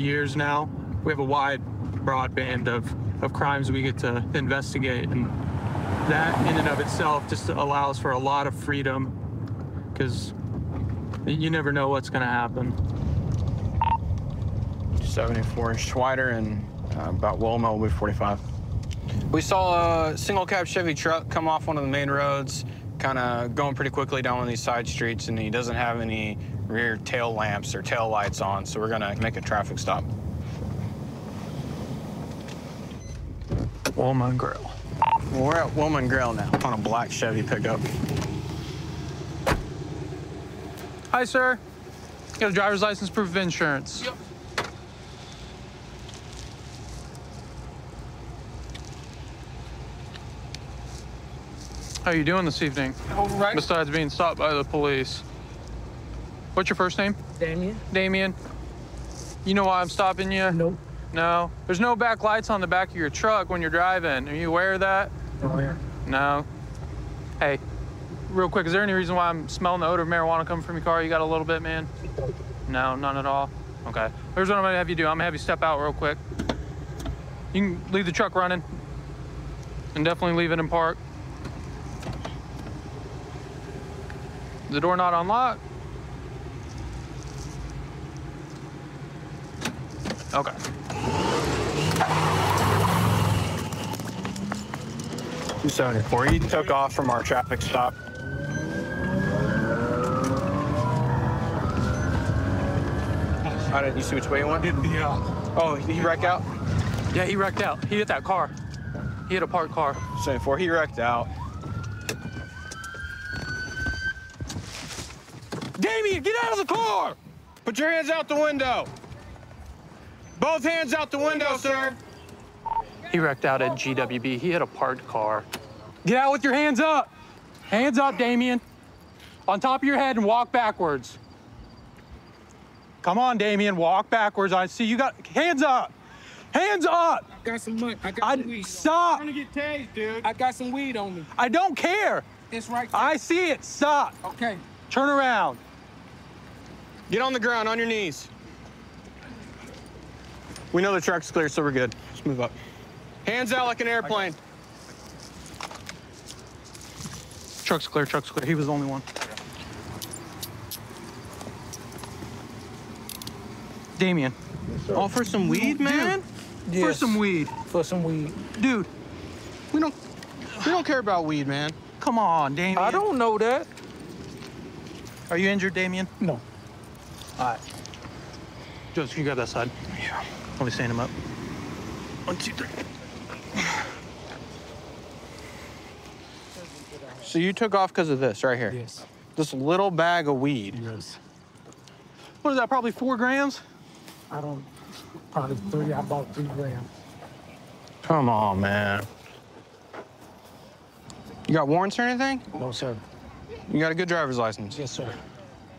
years now. We have a wide, broad band of crimes we get to investigate, and that in and of itself just allows for a lot of freedom, because you never know what's going to happen. 74 Schweider and about Wilma will be 45. We saw a single cab Chevy truck come off one of the main roads, kind of going pretty quickly down one of these side streets, and he doesn't have any rear tail lamps or tail lights on, so we're gonna make a traffic stop. Woolman Grill. Well, we're at Woolman Grill now on a black Chevy pickup. Hi, sir. Got a driver's license, proof of insurance. Yep. How you doing this evening? All right. Besides being stopped by the police. What's your first name? Damien? Damien. You know why I'm stopping you? Nope. No? There's no back lights on the back of your truck when you're driving. Are you aware of that? Nowhere. No? Hey, real quick, is there any reason why I'm smelling the odor of marijuana coming from your car? You got a little bit, man? No, none at all? Okay. Here's what I'm gonna have you do. I'm gonna have you step out real quick. You can leave the truck running and definitely leave it in park. The door not unlocked? Okay. Before he took off from our traffic stop. I didn't. You see which way he went? Yeah. Oh, he wrecked out? Yeah, he wrecked out. He hit that car. He hit a parked car. 74. He wrecked out. Damien, get out of the car! Put your hands out the window. Both hands out the window, sir. He wrecked out at GWB. He hit a parked car. Get out with your hands up. Hands up, Damien. On top of your head and walk backwards. Come on, Damien, walk backwards. I see you got, hands up. Hands up. I got some money. I got some weed. Stop. I'm gonna get tased, dude. I got some weed on me. I don't care. It's right there. I see it. Stop. Okay. Turn around. Get on the ground, on your knees. We know the truck's clear, so we're good. Let's move up. Hands out like an airplane. Truck's clear, truck's clear. He was the only one. Damien. All for some weed, man? Yes. For some weed. For some weed. Dude, We don't care about weed, man. come on, Damien. I don't know that. Are you injured, Damien? No. All right. Joe, can you grab that side? Yeah. Let me stand him up. 1, 2, 3. So you took off because of this right here? Yes. This little bag of weed. Yes. What is that, probably 4 grams? I don't. Probably 3. I bought 3 grams. Come on, man. You got warrants or anything? No, sir. You got a good driver's license? Yes, sir.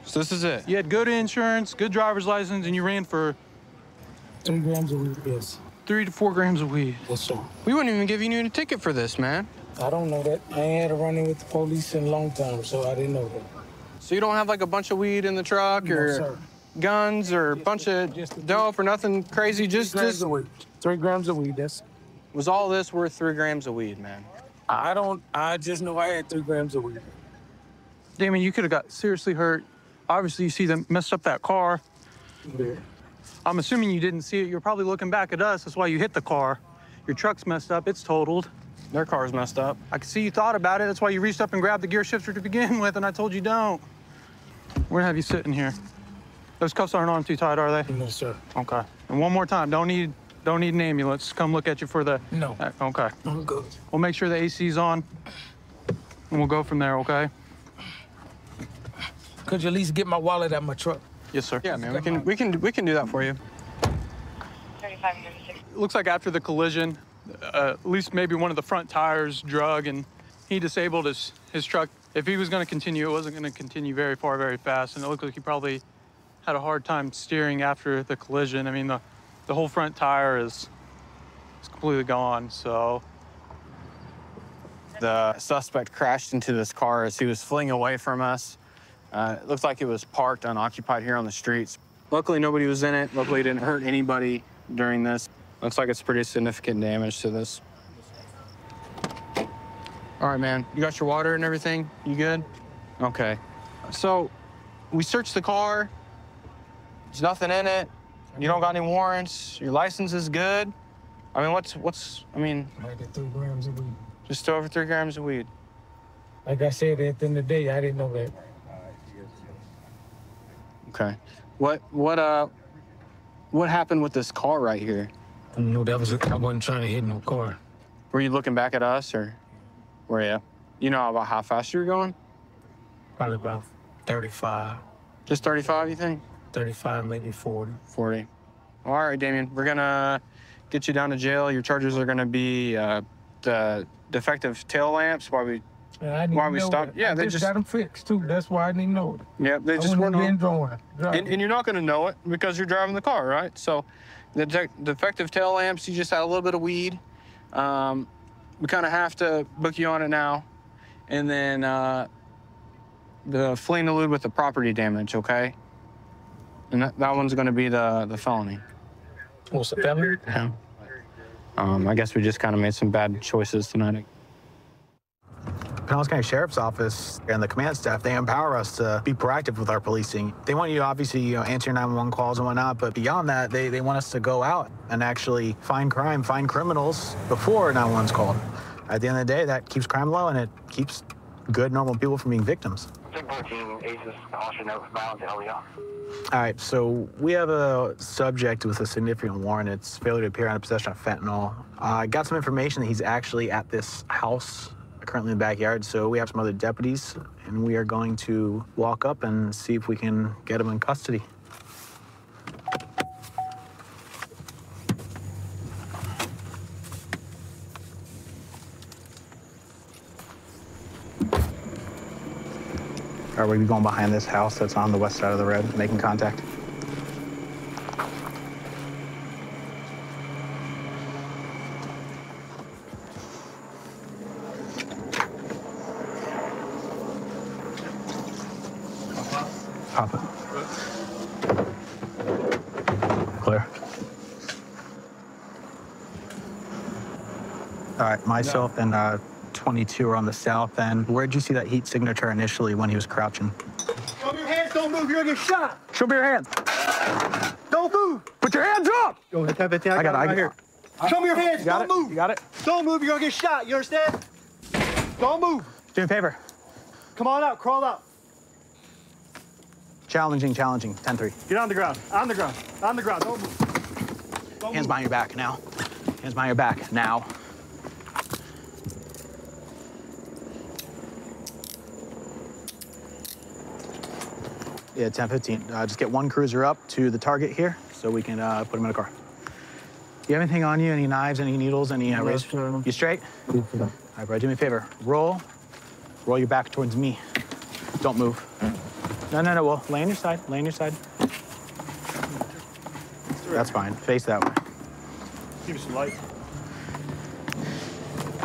So this is it? You had good insurance, good driver's license, and you ran for 3 grams of weed, yes. 3 to 4 grams of weed. Yes, sir. We wouldn't even give you a ticket for this, man. I don't know that. I ain't had a run-in with the police in a long time, so I didn't know that. So you don't have like a bunch of weed in the truck No, or sir. guns or a bunch of just- dope or nothing crazy? 3 grams of weed. 3 grams of weed, that's... Was all this worth 3 grams of weed, man? I just know I had 3 grams of weed. Damien, you could have got seriously hurt. Obviously, you see them messed up that car. Yeah. I'm assuming you didn't see it. You're probably looking back at us. That's why you hit the car. Your truck's messed up. It's totaled. Their car's messed up. I can see you thought about it. That's why you reached up and grabbed the gear shifter to begin with, and I told you don't. We're gonna have you sitting here. Those cuffs aren't on too tight, are they? No, sir. Okay. And one more time, don't need an ambulance. Come look at you for the... No. Okay. I'm good. We'll make sure the AC's on, and we'll go from there, okay? Could you at least get my wallet out of my truck? Yes, sir. Yeah, man, we can do that for you. 3536. It looks like after the collision, at least maybe one of the front tires drug, and he disabled his truck. If he was going to continue, it wasn't going to continue very far, very fast, and it looked like he probably had a hard time steering after the collision. I mean, the whole front tire is completely gone, so. The suspect crashed into this car as he was fleeing away from us. It looks like it was parked unoccupied here on the streets. Luckily, nobody was in it. Luckily, it didn't hurt anybody during this. Looks like it's pretty significant damage to this. All right, man. You got your water and everything? You good? Okay. So we searched the car. There's nothing in it. You don't got any warrants. Your license is good. I mean, I mean, I get 3 grams of weed. just over 3 grams of weed. Like I said, at the end of the day, I didn't know that. Okay. What happened with this car right here? I knew I wasn't trying to hit no car. Were you looking back at us, or were you? You know about how fast you were going? Probably about 35, Just 35, you think? 35, maybe 40. 40. All right, Damien, we're gonna get you down to jail. Your charges are gonna be the defective tail lamps while we stopped. Yeah, they just got them fixed too. That's why I didn't know it. Yeah, they just weren't on. And And you're not gonna know it because you're driving the car, right? So the defective tail lamps, you just had a little bit of weed. We kind of have to book you on it now. And then the fleeing elude with the property damage, okay? And that one's gonna be the felony. what's the felony? Yeah. I guess we just kind of made some bad choices tonight. Pinellas County Sheriff's Office and the command staff, they empower us to be proactive with our policing. They want you to obviously, answer your 911 calls and whatnot, but beyond that, they want us to go out and actually find crime, find criminals before 911's called. At the end of the day, that keeps crime low and it keeps good, normal people from being victims. 14 Aces, caution note for violence, LEO. All right, so we have a subject with a significant warrant. It's failure to appear on possession of fentanyl. I got some information that he's actually at this house currently in the backyard, so we have some other deputies, and we are going to walk up and see if we can get him in custody. All right, we'll be going behind this house that's on the west side of the road, making contact. Pop it. Clear. All right, myself and 22 are on the south end. Where'd you see that heat signature initially when he was crouching? Show me your hands, don't move, you're gonna get shot. Show me your hands. Don't move. Put your hands up! Yo, I got it right here. Show me your hands, don't move. You got it? Don't move, you're gonna get shot, you understand? Don't move. Do me a favor. Come on out, crawl out. Challenging, 10-3. Get on the ground, on the ground, on the ground, don't move. Don't Hands move. behind your back now. Hands behind your back now. Yeah, 10-15. Just get one cruiser up to the target here so we can put him in a car. You have anything on you? Any knives, any needles, any razors? You straight? All right, bro, do me a favor. Roll your back towards me. Don't move. No, well, lay on your side, That's fine, face that way. Give me some light.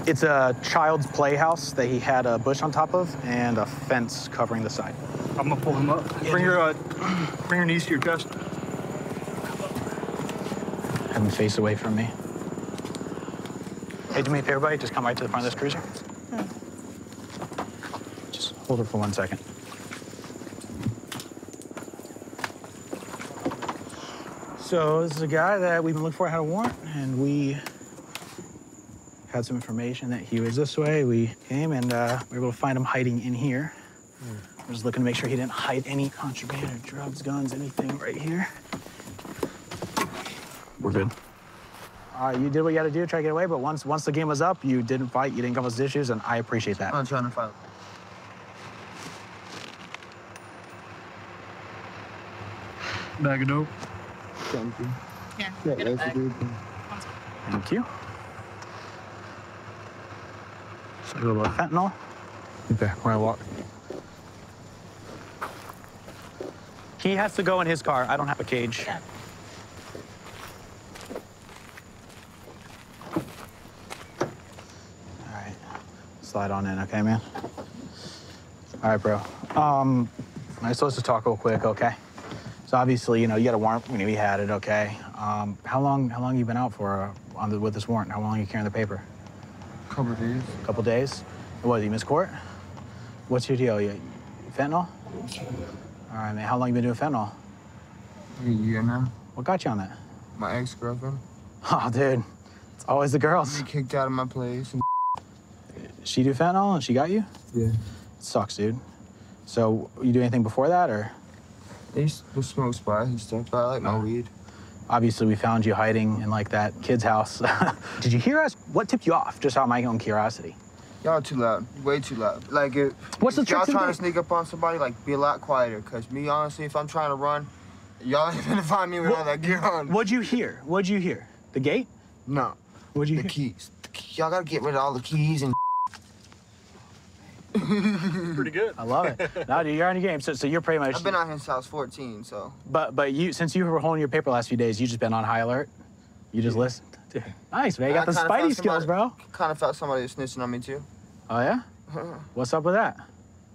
It's a child's playhouse that he had a bush on top of and a fence covering the side. I'm gonna pull him up. Bring your knees to your chest. Have him face away from me. Hey, do me a favor, buddy, just come right to the front of this cruiser. Just hold it for 1 second. So this is a guy that we've been looking for, had a warrant, and we had some information that he was this way. We came and we were able to find him hiding in here. We're just looking to make sure he didn't hide any contraband or drugs, guns, anything right here. We're good. You did what you had to do, try to get away, but once the game was up, you didn't fight, you didn't come with issues, and I appreciate that. I'm trying to fight. Bag of dope. Here, get a bag. Thank you. So a little bit of fentanyl. Okay, we're gonna walk. He has to go in his car. I don't have a cage. Yeah. All right, slide on in, okay, man? All right, bro. I supposed to talk real quick, okay? So obviously, you got a warrant. We had it, okay. How long you been out for with this warrant? How long are you carrying the paper? Couple days. Couple days. What, you missed court? What's your deal? You fentanyl? All right, man. How long you been doing fentanyl? A year now. What got you on that? My ex-girlfriend. Oh, dude. It's always the girls. She kicked out of my place. And She do fentanyl and she got you? yeah. It sucks, dude. So, you do anything before that, or? They used to smoke spots and stuff, but I like my weed. Obviously, we found you hiding in, like, that kid's house. Did you hear us? What tipped you off? Just out of my own curiosity. Y'all too loud. Way too loud. Like, What's the if y'all trick to trying the to sneak up on somebody, like, be a lot quieter. Because me, honestly, if I'm trying to run, y'all ain't gonna find me with all that gear on. What'd you hear? What'd you hear? The gate? No. What'd you The hear? keys. Y'all gotta get rid of all the keys and Pretty good. I love it. No, dude, you're on your game. So you're pretty much. I've been out here since I was 14, so. But you, since you were holding your paper last few days, you just been on high alert. You just listened. Dude, nice, man. You got the Spidey skills, bro. Kind of felt somebody was snitching on me, too. Oh yeah. What's up with that?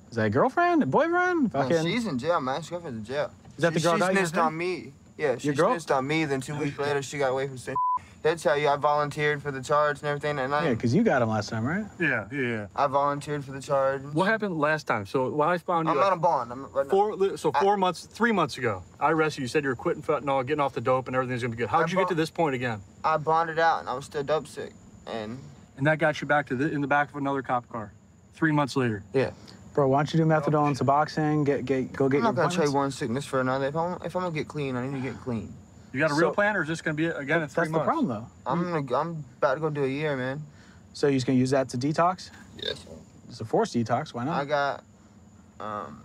Is that a girlfriend, a boyfriend? No, fucking. she's in jail, man. She girlfriend's in jail. Is that the girl She that you snitched just on me. Yeah, she Your girl? snitched on me, then 2 weeks later, she got away from sin. They tell you I volunteered for the charge and everything, and Yeah, because you got him last time, right? Yeah. I volunteered for the charge. What happened last time? So when I found you, I'm on a bond. I'm right now. 3 months ago, I arrested you. You said you were quitting fentanyl, getting off the dope, and everything's gonna be good. How did you get to this point again? I bonded out, and I was still dope sick, and And that got you back to in the back of another cop car. 3 months later. yeah. Bro, why don't you do methadone, Suboxone, go get I'm your not gonna appointments? trade one sickness for another. If I'm gonna get clean, I need to get clean. You got a real So- plan, or is this gonna be again in 3 That's the months? problem, though. I'm about to go do a year, man. So you're just gonna use that to detox? Yes. It's a forced detox. Why not? I got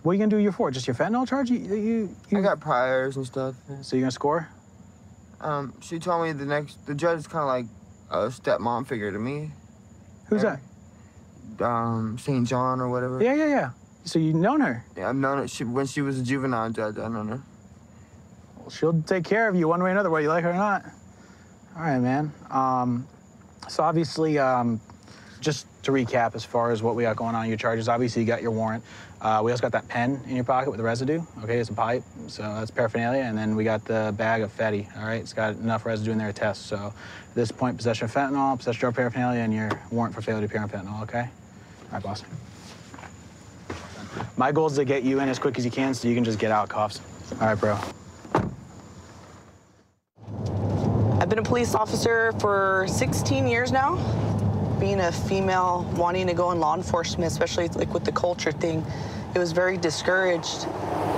What are you gonna do your for? Just your fentanyl charge? I got priors and stuff. So you're gonna score? She told me the judge is kind of like a stepmom figure to me. Who's Yeah. that? St. John or whatever. Yeah. So you've known her. Yeah, I've known it. When she was a juvenile judge, I known her. Well, she'll take care of you one way or another, whether you like her or not. All right, man. So obviously, just to recap, as far as what we got going on, your charges, obviously you got your warrant. We also got that pen in your pocket with the residue. Okay, it's a pipe, so that's paraphernalia. And then we got the bag of Fetty, all right? It's got enough residue in there to test. So at this point, possession of fentanyl, possession of drug paraphernalia, and your warrant for failure to appear on fentanyl, okay? All right, boss. My goal is to get you in as quick as you can so you can just get out cuffs. All right, bro. I've been a police officer for 16 years now. Being a female wanting to go in law enforcement, especially like with the culture thing, it was very discouraged.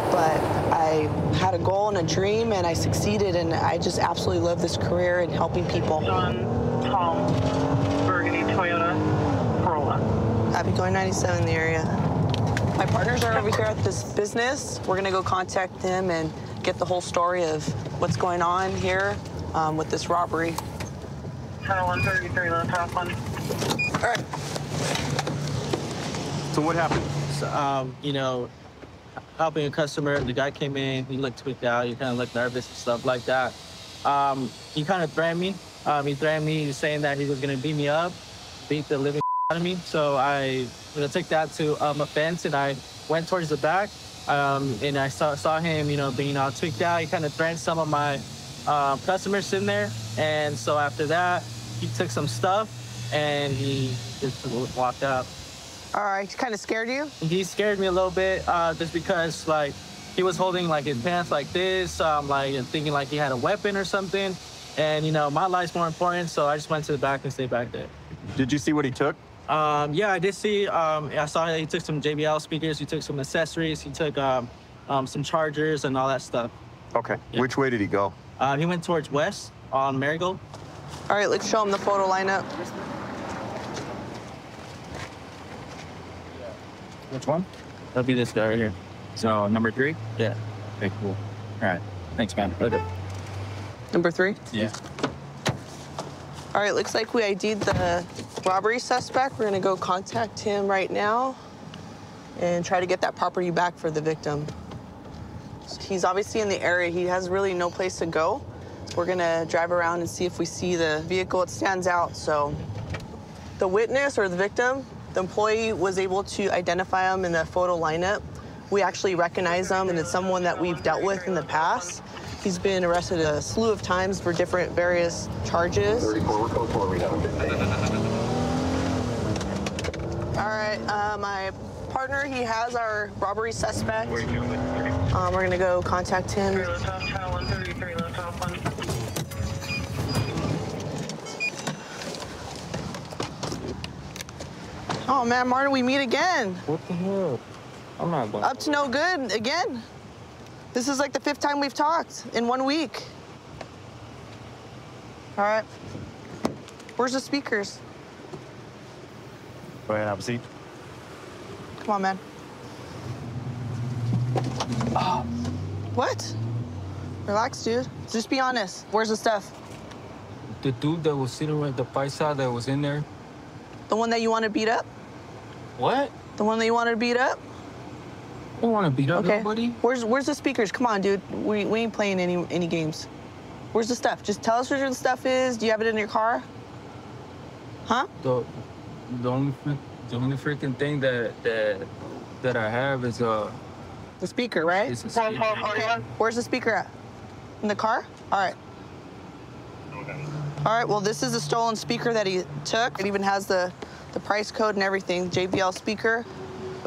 But I had a goal and a dream, and I succeeded, and I just absolutely love this career and helping people. Tom, Burgundy, Toyota, Corolla. Happy going 97 in the area. My partners are over here at this business. We're gonna go contact them and get the whole story of what's going on here with this robbery. Channel 133, low top one. All right. So what happened? Helping a customer, the guy came in, he looked tweaked out, he kind of looked nervous and stuff like that. He kind of threatened me. He threatened me saying that he was gonna beat me up, beat the living out of me. So I took that to a fence, and I went towards the back, and I saw him, being all tweaked out. He kind of threatened some of my customers in there, and so after that, he took some stuff and he just walked out. All right, kind of scared you? He scared me a little bit, just because he was holding his pants like this, and thinking he had a weapon or something. And my life's more important, so I just went to the back and stayed back there. Did you see what he took? Yeah, I did see. I saw that he took some JBL speakers, he took some accessories, he took some chargers and all that stuff. Okay. Yeah. Which way did he go? He went towards west on Marigold. All right, let's show him the photo lineup. Which one? That'll be this guy right here. So, number 3? Yeah. Okay, cool. All right. Thanks, man. Okay. Number 3? Yeah. All right, looks like we ID'd the robbery suspect. We're gonna go contact him right now and try to get that property back for the victim. He's obviously in the area. He has really no place to go. We're gonna drive around and see if we see the vehicle. It stands out, so the witness or the victim, the employee was able to identify him in the photo lineup. We actually recognize him, and it's someone that we've dealt with in the past. He's been arrested a slew of times for different various charges. 34, we're code 4 readout. All right, my partner, he has our robbery suspect. We're gonna go contact him. Channel 133, low top one. Oh man, Martin, we meet again. What the hell? I'm not going. Up to no good again. This is like the 5th time we've talked in 1 week. All right. Where's the speakers? Go ahead, have a seat. Come on, man. What? Relax, dude. Just be honest. Where's the stuff? The dude that was sitting with the paisa that was in there. The one that you want to beat up? What? The one that you wanted to beat up? I don't want to beat up Okay. nobody. Where's the speakers? Come on, dude. We ain't playing any games. Where's the stuff? Just tell us where the stuff is. Do you have it in your car? Huh? The only freaking thing that I have is the speaker, right? It's a speaker. Okay. Where's the speaker at? In the car? All right. All right, well, this is the stolen speaker that he took. It even has the price code and everything, JBL speaker.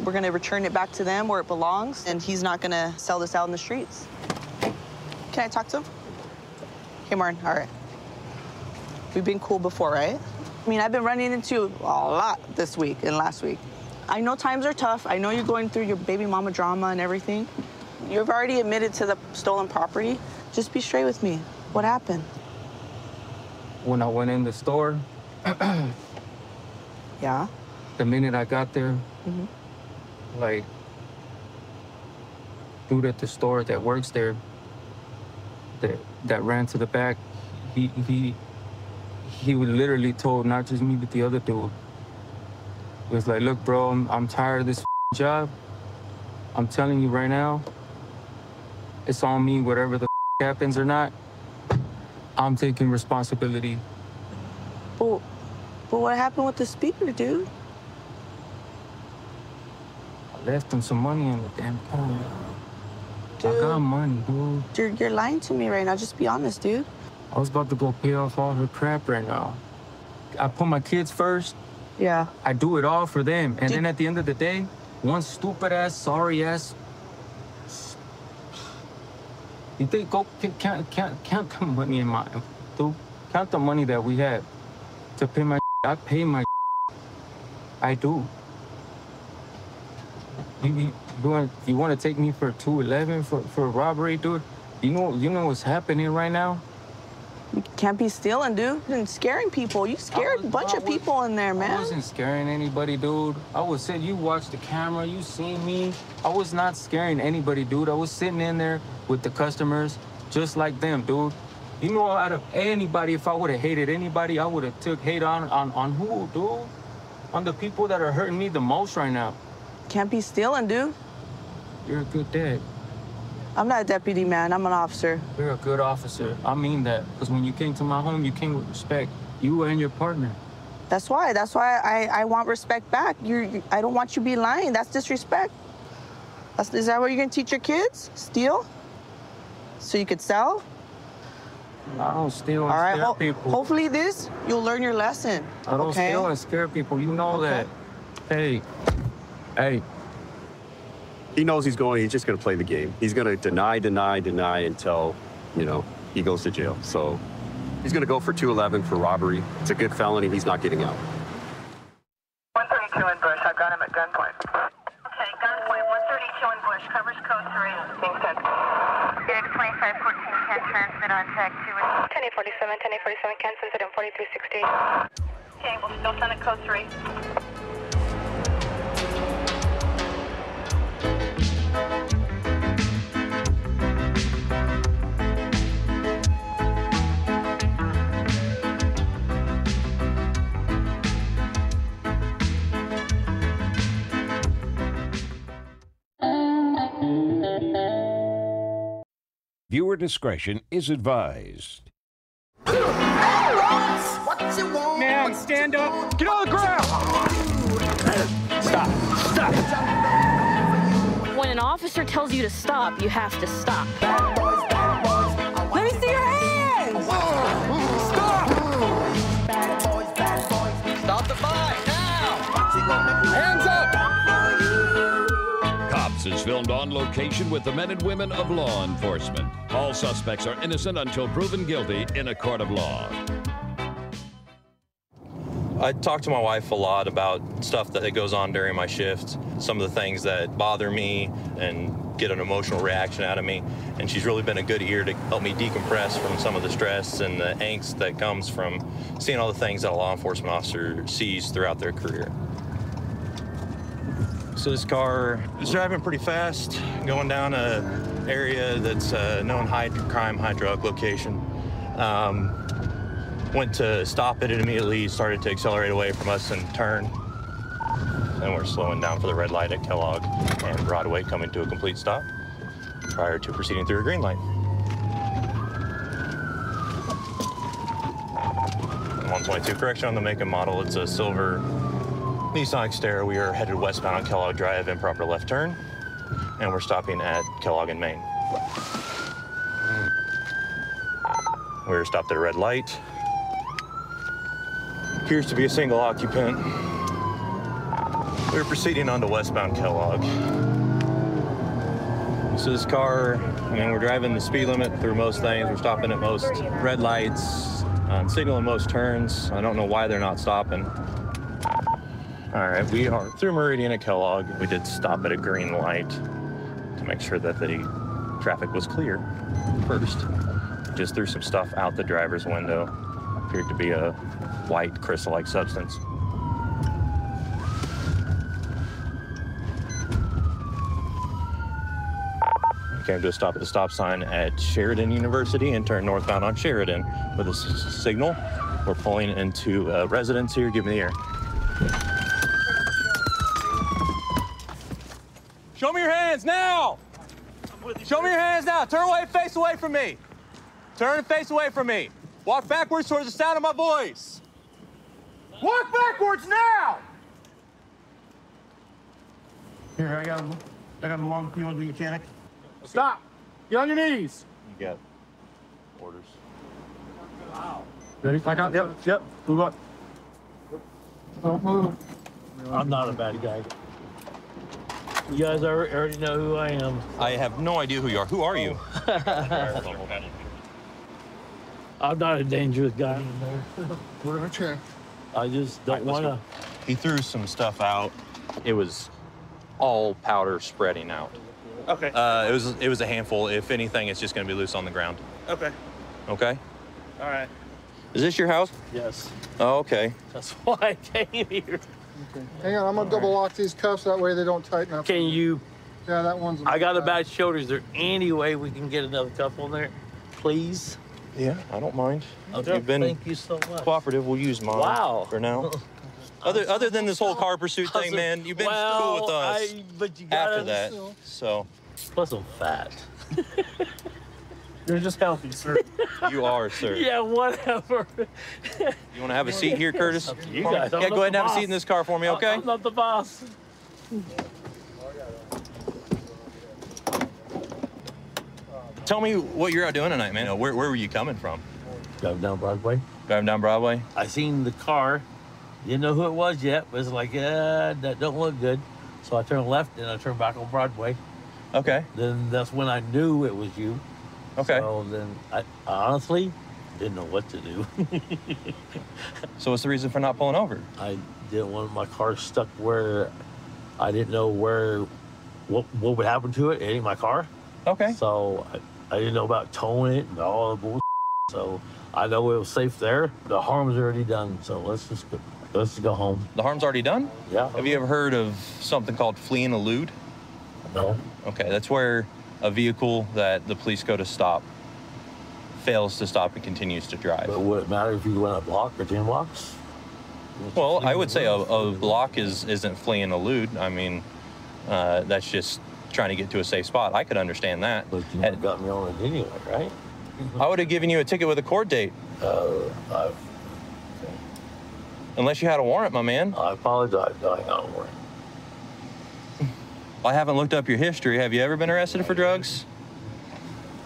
We're gonna return it back to them where it belongs, and he's not gonna sell this out in the streets. Can I talk to him? Hey, Martin, all right. We've been cool before, right? I mean, I've been running into a lot this week and last week. I know times are tough. I know you're going through your baby mama drama and everything. You've already admitted to the stolen property. Just be straight with me. What happened? When I went in the store, yeah. The minute I got there, like, dude at the store that works there, that ran to the back, he literally told not just me but the other dude. He was like, look, bro, I'm tired of this job. I'm telling you right now, it's on me, whatever the happens or not. I'm taking responsibility. But what happened with the speaker, dude? I left him some money in the damn car. Dude, I got money, dude. You're lying to me right now. Just be honest, dude. I was about to go pay off all her crap right now. I put my kids first. Yeah. I do it all for them. And then at the end of the day, one stupid ass, sorry ass. You think go count the money in my dude? Count the money that we had to pay my. I pay my. I do. You want to take me for 211 for robbery, dude? You know what's happening right now? You can't be stealing, dude. And scaring people. You scared a bunch of people in there, man. I wasn't scaring anybody, dude. I was saying, you watched the camera, you seen me. I was not scaring anybody, dude. I was sitting in there with the customers, just like them, dude. You know, out of anybody, if I would have hated anybody, I would have took hate on who, dude? On the people that are hurting me the most right now. Can't be stealing, dude. You're a good dad. I'm not a deputy, man. I'm an officer. You're a good officer. I mean that. Because when you came to my home, you came with respect. You and your partner. That's why I want respect back. I don't want you to be lying. That's disrespect. Is that what you're going to teach your kids? Steal? So you could sell? I don't steal and scare people. Hopefully you'll learn your lesson. I don't steal and scare people. You know that. Hey. He knows he's just going to play the game. He's going to deny until, he goes to jail. So he's going to go for 211 for robbery. It's a good felony. He's not getting out. 132 in Bush. I've got him at gunpoint. Okay, gunpoint. 132 in Bush. Covers code 3. Being sent. 2514 can transmit on tag 2. 1047, 1047 can send it in 4360. Okay, we'll still send it code 3. Viewer discretion is advised. Man, stand up. Get on the ground. Stop. When an officer tells you to stop, you have to stop. Let me see your hands! Stop! Stop the bike now! Hands up! Cops is filmed on location with the men and women of law enforcement. All suspects are innocent until proven guilty in a court of law. I talk to my wife a lot about stuff that goes on during my shift, some of the things that bother me and get an emotional reaction out of me. And she's really been a good ear to help me decompress from some of the stress and the angst that comes from seeing all the things that a law enforcement officer sees throughout their career. So this car is driving pretty fast, going down an area that's a known high crime, high drug location. Went to stop it and immediately started to accelerate away from us and turn. And we're slowing down for the red light at Kellogg and Broadway coming to a complete stop prior to proceeding through a green light. 122, correction on the make and model. It's a silver Nissan Xterra. We are headed westbound on Kellogg Drive, improper left turn, and we're stopping at Kellogg and Main. We're stopped at a red light. Appears to be a single occupant. We're proceeding on to westbound Kellogg. So this car, I mean, we're driving the speed limit through most things. We're stopping at most red lights, signaling most turns. I don't know why they're not stopping. All right, we are through Meridian at Kellogg. We did stop at a green light to make sure that the traffic was clear first. Just threw some stuff out the driver's window. Appeared to be a white crystal-like substance. We came to a stop at the stop sign at Sheridan University and turned northbound on Sheridan with a signal. We're pulling into a residence here. Give me the air. Show me your hands now! Show me your hands now. Turn away, face away from me. Turn and face away from me. Walk backwards towards the sound of my voice. Walk backwards now! Here, I got a long, you want to be mechanic? Stop. Get on your knees. You got orders. Ready? Back out. Yep. Move on. Don't move. I'm not a bad guy. You guys already know who I am. I have no idea who you are. Who are you? I'm not a dangerous guy. Whatever, chair. I just don't want to. He threw some stuff out. It was all powder spreading out. Okay. It was a handful. If anything, it's just going to be loose on the ground. Okay. Okay. All right. Is this your house? Yes. Oh, okay. That's why I came here. Okay. Hang on, I'm gonna double lock these cuffs. That way they don't tighten up. Can you? Yeah, that one's. I got a bad shoulder. Is there any way we can get another cuff on there, please? Yeah, I don't mind. Okay. You've been Thank you so much. cooperative. We'll use mine. Wow. For now. Other than this whole car pursuit thing, man, you've been cool with us but you gotta, after that. So. Plus, I'm fat. You're just healthy, sir. You are, sir. Yeah, whatever. You want to have a seat here, Curtis? You guys. Yeah, go ahead and have a seat in this car for me, okay? I'm not the boss. Tell me what you're out doing tonight, man. Where were you coming from? Driving down Broadway. Driving down Broadway? I seen the car. Didn't know who it was yet, but it's like, that don't look good. So I turned left and I turned back on Broadway. Okay. Then that's when I knew it was you. Okay. So then I honestly didn't know what to do. So what's the reason for not pulling over? I didn't want my car stuck where I didn't know what would happen to it. It ain't my car. Okay. So I didn't know about towing it and all the bullshit. So I know it was safe there. The harm's already done. So let's just go home. The harm's already done? Yeah. Have you ever heard of something called flee and elude? No. Okay, that's where a vehicle that the police go to stop fails to stop and continues to drive. But would it matter if you went a block or 10 blocks? Well, I would say a block isn't flee and elude. I mean, that's just trying to get to a safe spot. I could understand that. But you never got me on it anyway, right? I would have given you a ticket with a court date. Unless you had a warrant, my man. I apologize. I got a warrant. Well, I haven't looked up your history. Have you ever been arrested for drugs?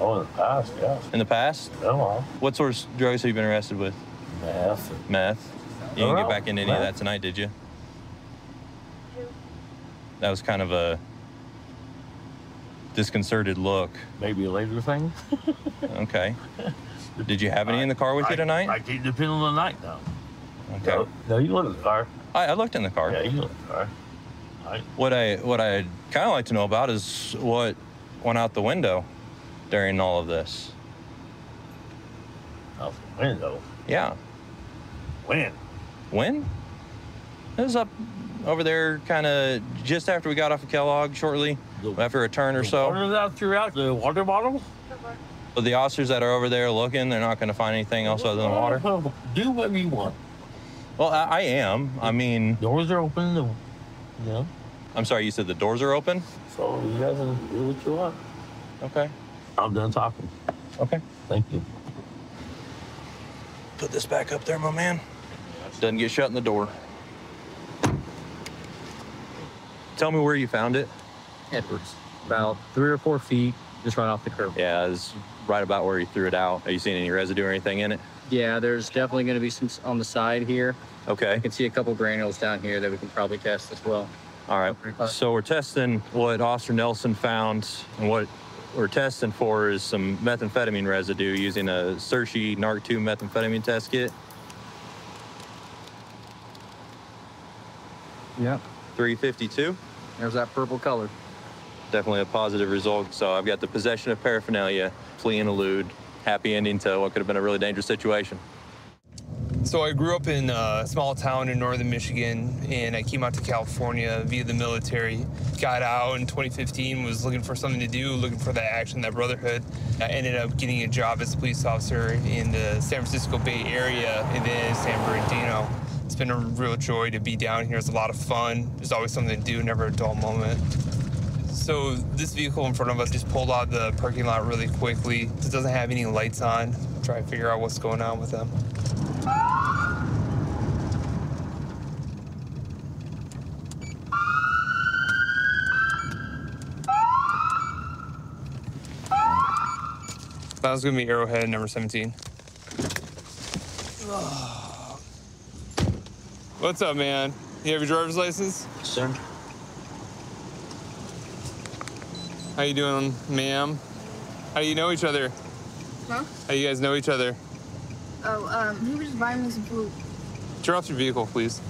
Oh, in the past, yes. In the past? No. What sorts of drugs have you been arrested with? Meth. Meth? You didn't get back into any of that tonight, did you? That was kind of a disconcerted look. Maybe a later thing. Okay. Did you have any in the car with you tonight? I keep depending on the night now. Okay. No, you looked in the car. I looked in the car. Yeah, you looked in the car. Right. What I'd kind of like to know about is what went out the window during all of this. Out the window? Yeah. When? When? It was up over there kind of just after we got off of Kellogg, shortly after a turn or so. Water out throughout the water bottle? But the officers that are over there looking, they're not going to find anything else other than water. Do what you want. Well, I am. I mean... Doors are open, you know. I'm sorry, you said the doors are open? So you guys can do what you want. Okay. I'm done talking. Okay. Thank you. Put this back up there, my man. Doesn't get shut in the door. Tell me where you found it. Edwards. About 3 or 4 feet, just right off the curb. Yeah, it's right about where you threw it out. Are you seeing any residue or anything in it? Yeah, there's definitely going to be some on the side here. Okay. I can see a couple granules down here that we can probably test as well. All right. So we're testing what Officer Nelson found, and what we're testing for is some methamphetamine residue using a Sershi NARC-2 methamphetamine test kit. Yep. 352. There's that purple color. Definitely a positive result. So I've got the possession of paraphernalia, flee and elude, happy ending to what could have been a really dangerous situation. So I grew up in a small town in northern Michigan, and I came out to California via the military. Got out in 2015, was looking for something to do, looking for that action, that brotherhood. I ended up getting a job as a police officer in the San Francisco Bay Area and then San Bernardino. It's been a real joy to be down here. It's a lot of fun. There's always something to do, never a dull moment. So this vehicle in front of us just pulled out the parking lot really quickly. It doesn't have any lights on. Try to figure out what's going on with them. That was gonna be Arrowhead number 17. What's up, man? You have your driver's license? Sir. How you doing, ma'am? How do you know each other? Huh? How do you guys know each other? Oh, he was just buying me some food. Turn off your vehicle, please.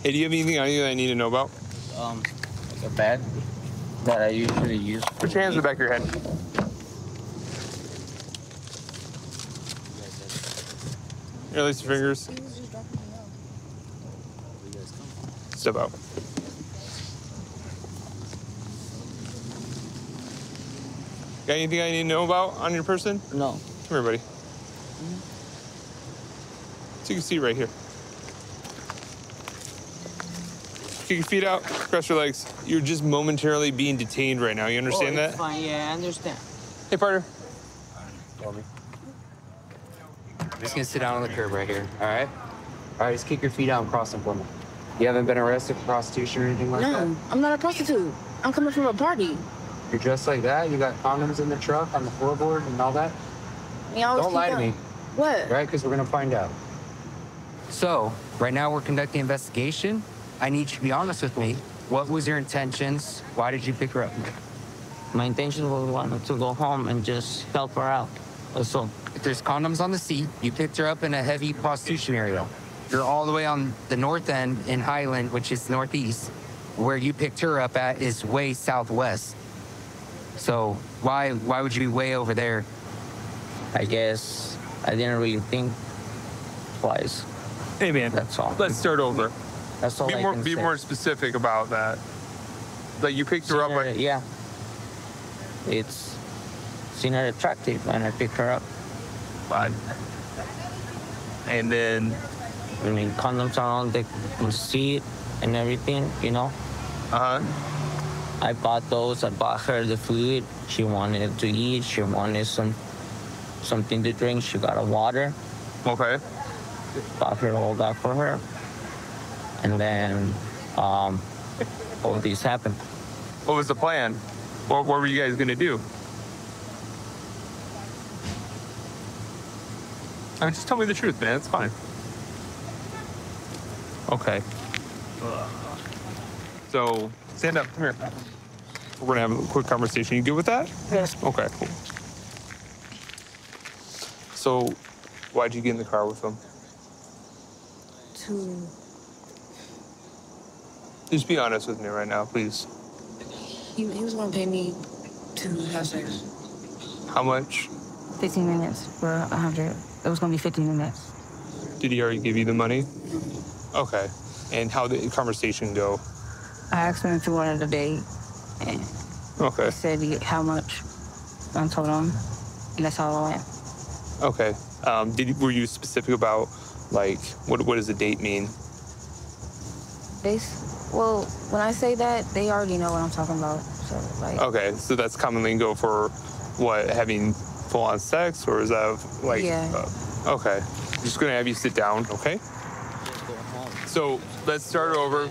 Hey, do you have anything on you that I need to know about? Like a bag that I usually use. Put your hands in the back of your head. Release your fingers. Step out. Got anything I need to know about on your person? No. Come here, buddy. Take a seat right here. Kick your feet out, cross your legs. You're just momentarily being detained right now. You understand that? Fine, yeah, I understand. Hey, partner. Just gonna sit down on the curb right here, all right? All right, just kick your feet out and cross them for me. You haven't been arrested for prostitution or anything like that? No, I'm not a prostitute. I'm coming from a party. You're dressed like that? You got condoms in the truck, on the floorboard, and all that? Don't lie to me. What? Right, because we're gonna find out. So, right now we're conducting an investigation. I need you to be honest with me. What was your intentions? Why did you pick her up? My intention was to go home and just help her out. That's all. If there's condoms on the seat, you picked her up in a heavy prostitution area. You're all the way on the north end in Highland, which is northeast. Where you picked her up at is way southwest. So why would you be way over there? I guess I didn't really think twice. Hey, man. That's all. Let's start over. That's all I can Be say. more specific about that. Like, you picked her up by... Yeah. It's seen her attractive and I picked her up. Fine. And then... I mean, condoms are on the seat and everything, you know? Uh-huh. I bought those. I bought her the food. She wanted to eat. She wanted something to drink. She got a water. Okay. Bought her all that for her. And then all this happened. What was the plan? What were you guys gonna do? I mean, just tell me the truth, man. It's fine. Okay. So, stand up. Come here. We're gonna have a quick conversation. You good with that? Yes. Okay, cool. So, why'd you get in the car with him? Just be honest with me right now, please. He was gonna pay me to have sex. How much? 15 minutes for 100. It was gonna be 15 minutes. Did he already give you the money? Okay. And how did the conversation go? I asked him if he wanted a date, and Okay. he said how much. I told him, and that's all I went. Okay. Were you specific about, like, what does a date mean? Well, when I say that, they already know what I'm talking about. So, like. Okay, so that's common lingo for what, having full-on sex, or is that like? Yeah. Okay. I'm just gonna have you sit down, okay? So let's start over.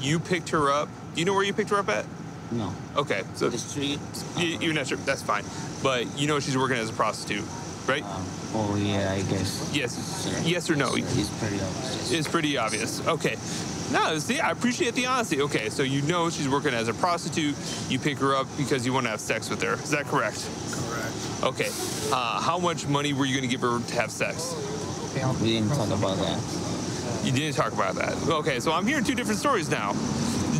You picked her up. Do you know where you picked her up at? No. Okay. So The street. you're not sure. That's fine. But you know she's working as a prostitute, right? Oh yeah, I guess. Yes. Yes or no? It's pretty obvious. It's pretty obvious. Okay. No, see, I appreciate the honesty. Okay, so you know she's working as a prostitute. You pick her up because you want to have sex with her. Is that correct? Correct. Okay. How much money were you going to give her to have sex? We didn't talk about that. You didn't talk about that. Okay, so I'm hearing two different stories now.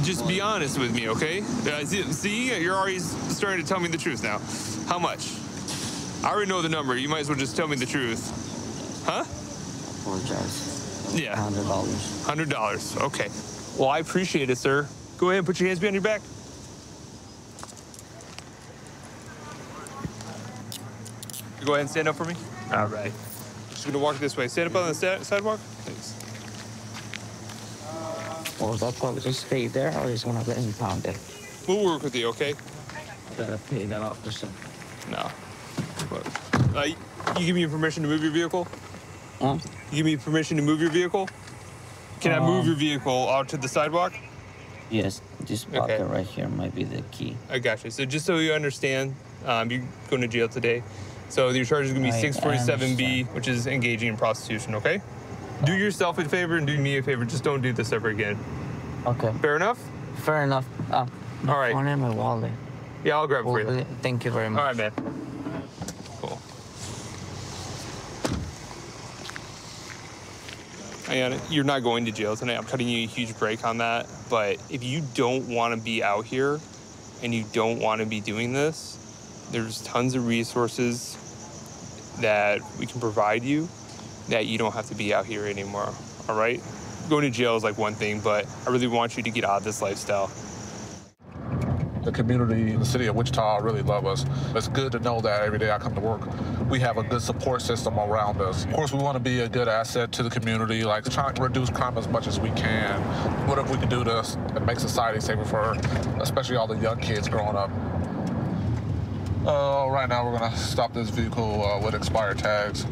Just be honest with me, okay? See, you're already starting to tell me the truth now. How much? I already know the number. You might as well just tell me the truth. Huh? Apologize. Yeah. $100. $100. Okay. Well, I appreciate it, sir. Go ahead and put your hands behind your back. Go ahead and stand up for me. All right. Just gonna walk this way. Stand up on the sidewalk. Thanks. Well, is that probably just stay there, or is gonna get impounded? We'll work with you, okay? Gotta pay that officer. No. Look, you give me permission to move your vehicle? Huh? You give me permission to move your vehicle? Can I move your vehicle out to the sidewalk? Yes, this pocket right here might be the key. I got you. So just so you understand, you're going to jail today. So your charge is going to be 647B, which is engaging in prostitution, okay? Do yourself a favor and do me a favor. Just don't do this ever again. Okay. Fair enough? Fair enough. All right. Phone and my wallet. Yeah, I'll grab it for you. Thank you very much. All right, man. Cool. Ayana, you're not going to jail tonight. I'm cutting you a huge break on that. But if you don't want to be out here and you don't want to be doing this, there's tons of resources that we can provide you that you don't have to be out here anymore, all right? Going to jail is like one thing, but I really want you to get out of this lifestyle. The community in the city of Wichita really love us. It's good to know that every day I come to work, we have a good support system around us. Of course, we want to be a good asset to the community, like trying to reduce crime as much as we can. Whatever we can do to make society safer for especially all the young kids growing up. Right now, we're gonna stop this vehicle with expired tags.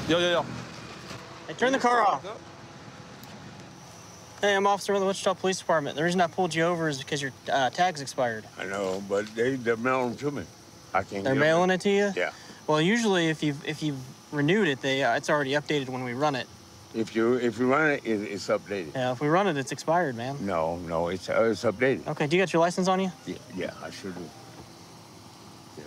Yo. Hey, turn the car off. Hey, I'm officer with the Wichita Police Department. The reason I pulled you over is because your tag's expired. I know, but they're mailing them to me. I can't. They're mailing it to you? Yeah. Well, usually if you've renewed it, it's already updated when we run it. If you run it, it's updated. Yeah, if we run it, it's expired, man. No, it's updated. Okay, do you got your license on you? Yeah, I sure do. Yeah.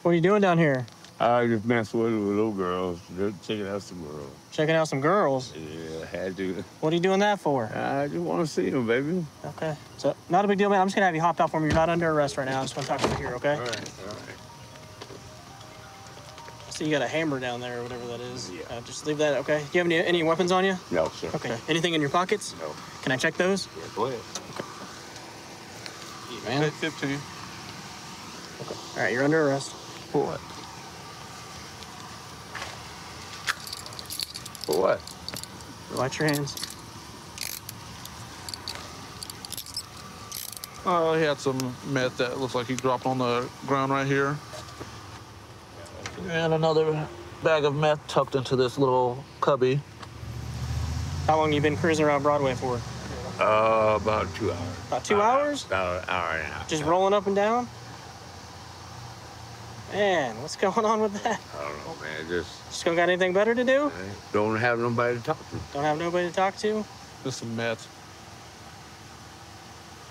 What are you doing down here? I just messed with little girls. They're checking out some girls. Checking out some girls? Yeah, I had to. What are you doing that for? I just want to see them, baby. Okay. So, not a big deal, man. I'm just going to have you hop out for me. You're not under arrest right now. I just want to talk to you here, okay? All right. So you got a hammer down there or whatever that is. Yeah. Just leave that, okay? Do you have any weapons on you? No, sir. Okay. Anything in your pockets? No. Can I check those? Yeah, go ahead. Okay. Man. 15. Okay. All right, you're under arrest. For what? For what? Watch your hands. He had some meth that looks like he dropped on the ground right here. And another bag of meth tucked into this little cubby. How long you been cruising around Broadway for? About 2 hours. About 2 hours? About an hour and a half. Just rolling up and down? Man, what's going on with that? I don't know, man. Just don't got anything better to do? don't have nobody to talk to. Don't have nobody to talk to? Just some meth.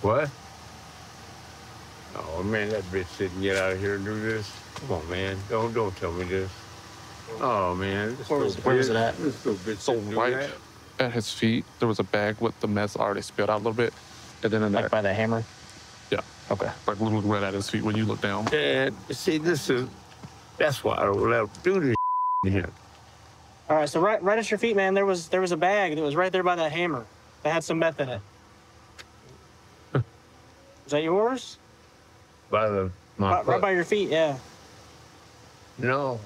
What? Oh man, that bitch didn't get out of here and do this. Come on, man. Don't tell me this. Oh man. Where was it at? This little bitch So didn't do right that. at his feet, there was a bag with the meth already spilled out a little bit. And then in Like by the hammer? Yeah. Okay. Like literally right at his feet when you look down. And see, that's why I don't let him do this here. All right, so right at your feet, man, there was a bag that was right there by that hammer that had some meth in it. Is that yours? By my Right by your feet, yeah. No,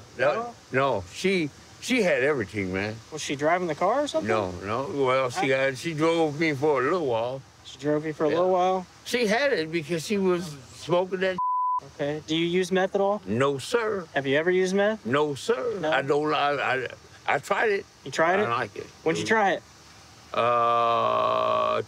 she had everything, man. Was she driving the car or something? No. Well, she drove me for a little while. She drove you for a little while? She had it because she was smoking that. Okay. Do you use meth at all? No, sir. Have you ever used meth? No, sir. No? I don't. I tried it. You tried it? I like it. When'd you try it?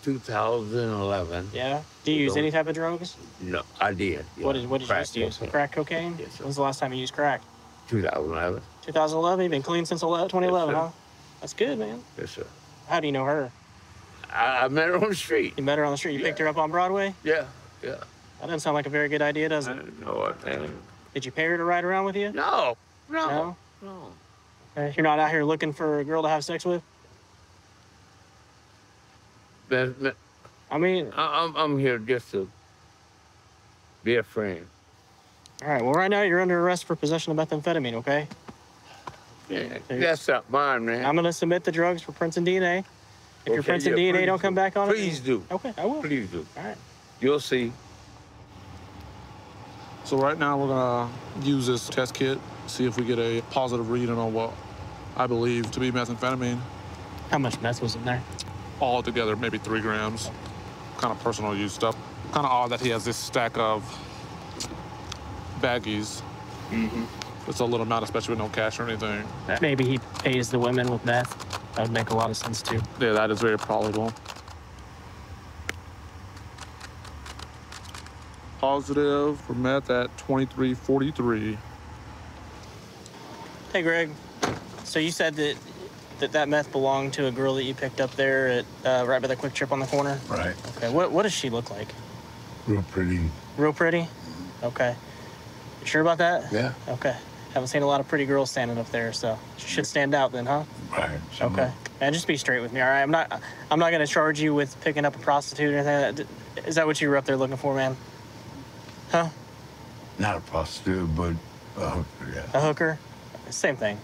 2011. Yeah. Do you use any type of drugs? No, I did. Yeah. What did you Crack used to use? cocaine. Crack cocaine? Yes, sir. When's the last time you used crack? 2011. 2011? You've been clean since 2011, Yes, huh? That's good, man. Yes, sir. How do you know her? I met her on the street. You met her on the street? You picked her up on Broadway? Yeah. That doesn't sound like a very good idea, does it? No, Did you pay her to ride around with you? No. Okay. You're not out here looking for a girl to have sex with? I mean, I'm here just to be a friend. All right. Well, right now you're under arrest for possession of methamphetamine. Okay. Yeah, that's not mine, man. I'm gonna submit the drugs for Princeton DNA. If your Princeton DNA don't come back on Please it, do. Okay, I will. Please do. All right. You'll see. So right now we're gonna use this test kit, see if we get a positive reading on what I believe to be methamphetamine. How much meth was in there? All together, maybe 3 grams. Kind of personal use stuff. Kind of odd that he has this stack of baggies. It's a little amount, especially with no cash or anything. Maybe he pays the women with meth. That would make a lot of sense too. Yeah, that is very probable. Positive for meth at 2343. Hey, Greg. So you said that meth belonged to a girl that you picked up there at right by the Quick Trip on the corner? Right. Okay. What does she look like? Real pretty. Real pretty? Okay. You sure about that? Yeah. Okay. Haven't seen a lot of pretty girls standing up there, so she should stand out then, huh? Right. Okay. Man, just be straight with me, all right? I'm not gonna charge you with picking up a prostitute or anything like that. Is that what you were up there looking for, man? Huh? Not a prostitute, but a hooker, yeah. A hooker? Same thing.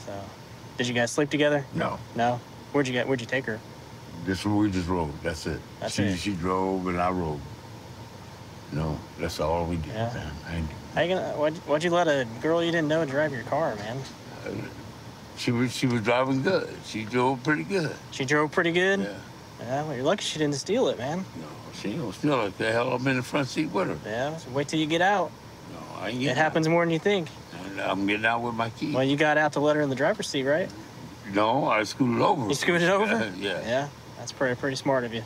So, did you guys sleep together? No. No? Where'd you take her? We just rode. That's it. That's it. She drove and I rode. No, that's all we did, Yeah. man. How you gonna? Why'd you let a girl you didn't know drive your car, man? She was driving good. She drove pretty good. She drove pretty good? Yeah. Yeah, well, you're lucky she didn't steal it, man. No, she ain't gonna steal it. The hell, I'm in the front seat with her. Yeah, so wait till you get out. No, I ain't getting It happens more than you think. out. I'm getting out with my keys. Well, you got out to let her in the driver's seat, right? No, I scooted over. You scooted over? Yeah. Yeah, that's pretty smart of you.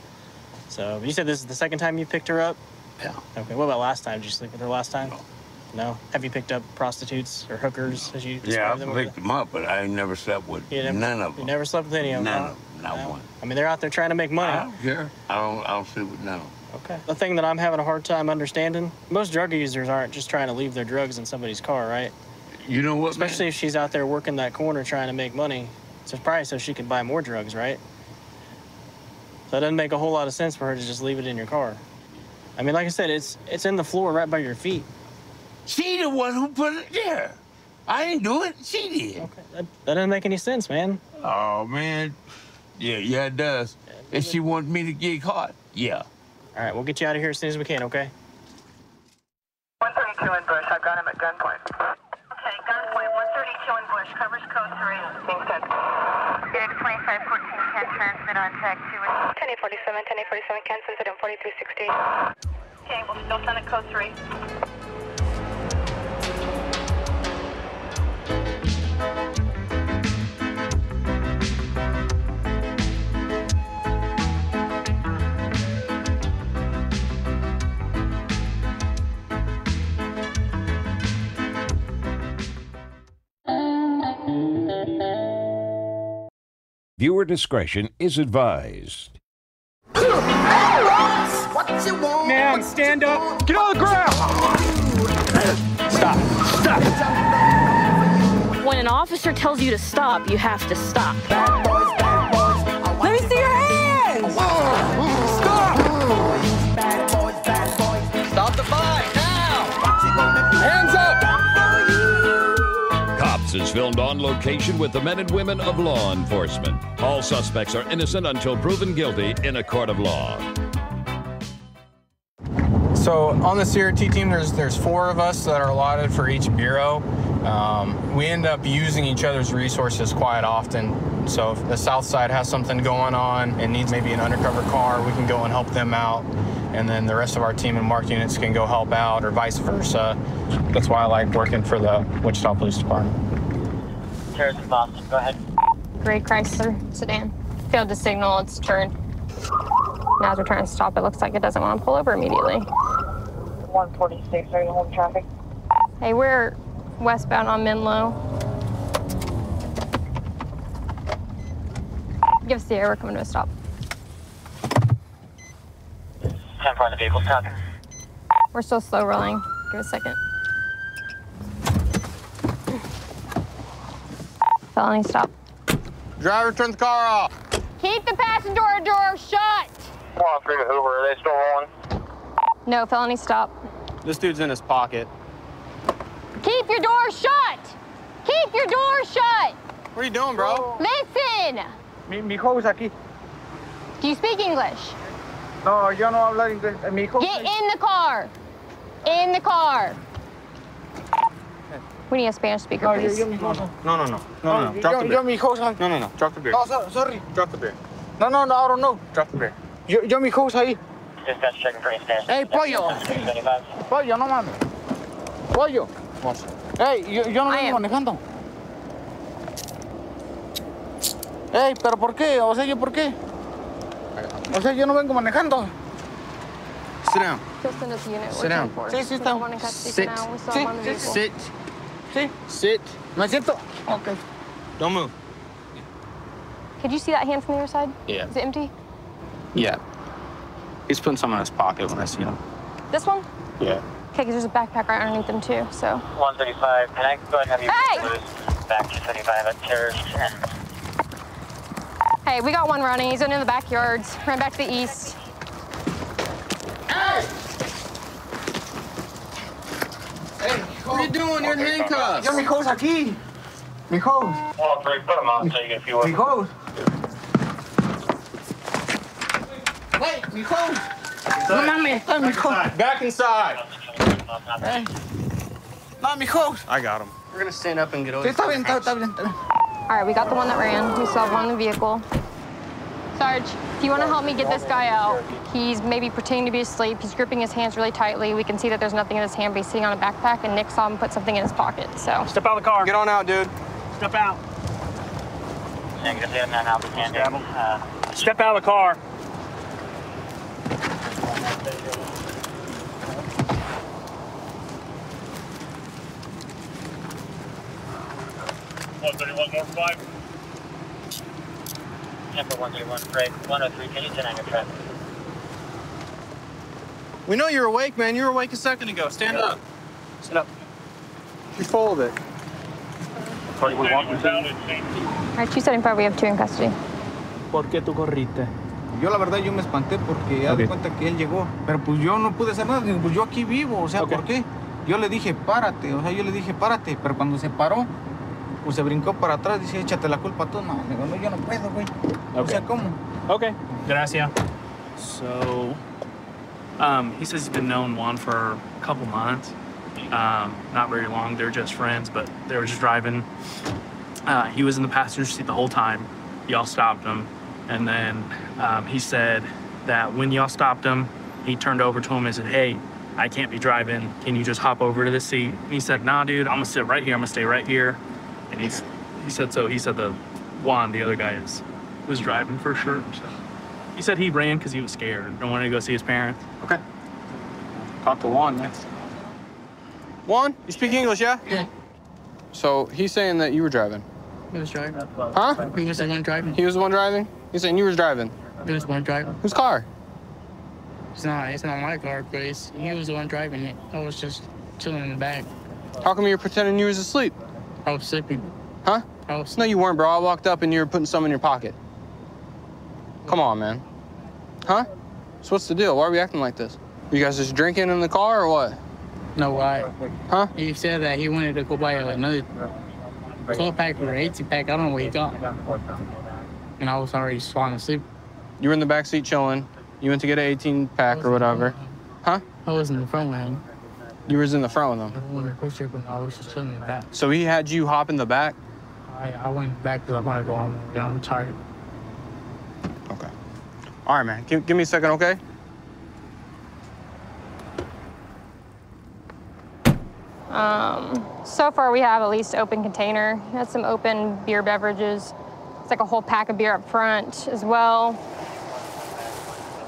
So, you said this is the second time you picked her up? Yeah. Okay, what about last time? Did you sleep with her last time? No? Have you picked up prostitutes or hookers, as you Yeah, described I them? picked them up, but I ain't never slept with none of them. You never slept with any of them? None huh? of them, not No? one. I mean, they're out there trying to make money. I don't care. I don't sleep with none of them. Okay. The thing that I'm having a hard time understanding, most drug users aren't just trying to leave their drugs in somebody's car, right? You know what, Especially if she's out there working that corner trying to make money. So it's probably so she can buy more drugs, right? So it doesn't make a whole lot of sense for her to just leave it in your car. I mean, like I said, it's in the floor right by your feet. She the one who put it there. I didn't do it. She did. Okay. That doesn't make any sense, man. Oh, man. Yeah, it does. If she wanted me to get caught, yeah. All right, we'll get you out of here as soon as we can, okay? 132 in Bush. I've got him at gunpoint. Okay, gunpoint. 132 in Bush. Covers code 3. Being sent. Phoenix 2514 can transmit on tag 2. 1047 can send it on 4360. Okay, we'll still send it code 3. Viewer discretion is advised. Man, stand up. Get on the ground! Stop. Stop. When an officer tells you to stop, you have to stop. Let me see your hands. Stop. Stop the fight now. Hands up. Cops is filmed on location with the men and women of law enforcement. All suspects are innocent until proven guilty in a court of law. So on the CRT team, there's 4 of us that are allotted for each bureau. We end up using each other's resources quite often. So if the South Side has something going on and needs maybe an undercover car, we can go and help them out. And then the rest of our team and MARC units can go help out, or vice versa. That's why I like working for the Wichita Police Department. Harrison, Boston, go ahead. Gray Chrysler sedan. Failed to signal, it's turned. Now as we're trying to stop, it looks like it doesn't want to pull over immediately. 146, are you hold traffic? Hey, we're westbound on Menlo. Give us the air, we're coming to a stop. 10 for the vehicle, talking. We're still slow rolling. Give us a second. Felony stop. Driver, turn the car off. Keep the passenger door shut. 103 to Hoover, are they still rolling? No, felony stop. This dude's in his pocket. Keep your door shut. Keep your door shut. What are you doing, bro? Listen. Mi hijo es aquí. Do you speak English? No, yo no hablo inglés. Mi hijo. Get in the car. In the car. We need a Spanish speaker, please. No. Drop the beer. Yo mi hijo. No. Drop the beer. No, sorry. Drop the beer. No, I don't know. Drop the beer. Yo mi hijo ahí. Dispatch checking for instance. Hey, pollo. Pollo, no mames. Pollo. Hey, yo no vengo manejando. Hey, pero ¿por qué? O sea, ¿yo por qué? O sea, yo no vengo manejando. Sit down. Just send us a unit. Sit down. Sí, está. Sit. ¿Me siento? Okay. Don't move. Could you see that hand from the other side? Yeah. Is it empty? Yeah. He's putting some in his pocket when I see him. This one? Yeah. Okay, because there's a backpack right underneath them too, so. 135, can I go ahead and have you Hey! loose back to 35 at Terrace and... Hey, we got one running. He's in the backyards. Ran back to the east. Hey! Hey, what are you doing? You're in handcuffs. Yo mi hijo's aquí. Mi hijo. 103, put him on so you get a few Mi hijo. Hey, mi hijo. No mames. Hey, mi hijo. Back inside. Hey. No, mi hijo. I got him. We're gonna stand up and get over. Sí, está bien. All right, we got the one that ran. We still have one in the vehicle. Sarge, if you want to help me get this guy out, he's maybe pretending to be asleep. He's gripping his hands really tightly. We can see that there's nothing in his hand, but he's sitting on a backpack, and Nick saw him put something in his pocket, so. Step out of the car. Get on out, dude. Step out. Negative, yeah, man, outstanding. Step out of the car. $131 Temper 131, Craig. 103, can you turn on your traffic? We know you're awake, man. You were awake a second ago. Stand up. Sit up. She's full of it. All right, 275, we have 2 in custody. ¿Por qué tú corriste? Yo la verdad yo me espanté porque ya di cuenta que él llegó, pero pues yo no pude hacer nada, digo, pues yo aquí vivo, o sea, ¿por qué? Yo le dije, párate, pero cuando se paró, pues se brincó para atrás, dice, échate la culpa tú. No, digo, no, yo no puedo, güey. O sea, ¿cómo? Okay. Gracias. So, he says he's been knowing Juan for a couple months. Not very long. They're just friends, but they were just driving. He was in the passenger seat the whole time. Y'all stopped him. And then he said that when y'all stopped him, he turned over to him and said, hey, I can't be driving. Can you just hop over to this seat? And he said, nah, dude, I'm gonna sit right here. I'm gonna stay right here. And he said so. He said the Juan, the other guy, was driving for sure. So he said he ran because he was scared and wanted to go see his parents. Okay. Talk to Juan next. Juan, you speak English, yeah? Yeah. So he's saying that you were driving. He was driving. Huh? He was the one driving. He was the one driving? You saying you was driving? He was the one driving. Whose car? It's not my car, but he was the one driving it. I was just chilling in the back. How come you were pretending you was asleep? I was sleeping. Huh? No, you weren't, bro. I walked up and you were putting some in your pocket. Come on, man. Huh? So what's the deal? Why are we acting like this? You guys just drinking in the car or what? No, why? Huh? He said that he wanted to go buy another 12-pack or 18-pack. I don't know what he got. And I was already falling asleep. You were in the back seat chilling. You went to get an 18-pack or whatever. Huh? I was in the front with him. You was in the front with him? I wanted to push it, but I was just chilling in the back. So he had you hop in the back? I went back because I want to go home. I'm tired. Okay. All right, man. Give me a second, okay? So far we have at least open container. That's some open beer beverages. It's like a whole pack of beer up front as well.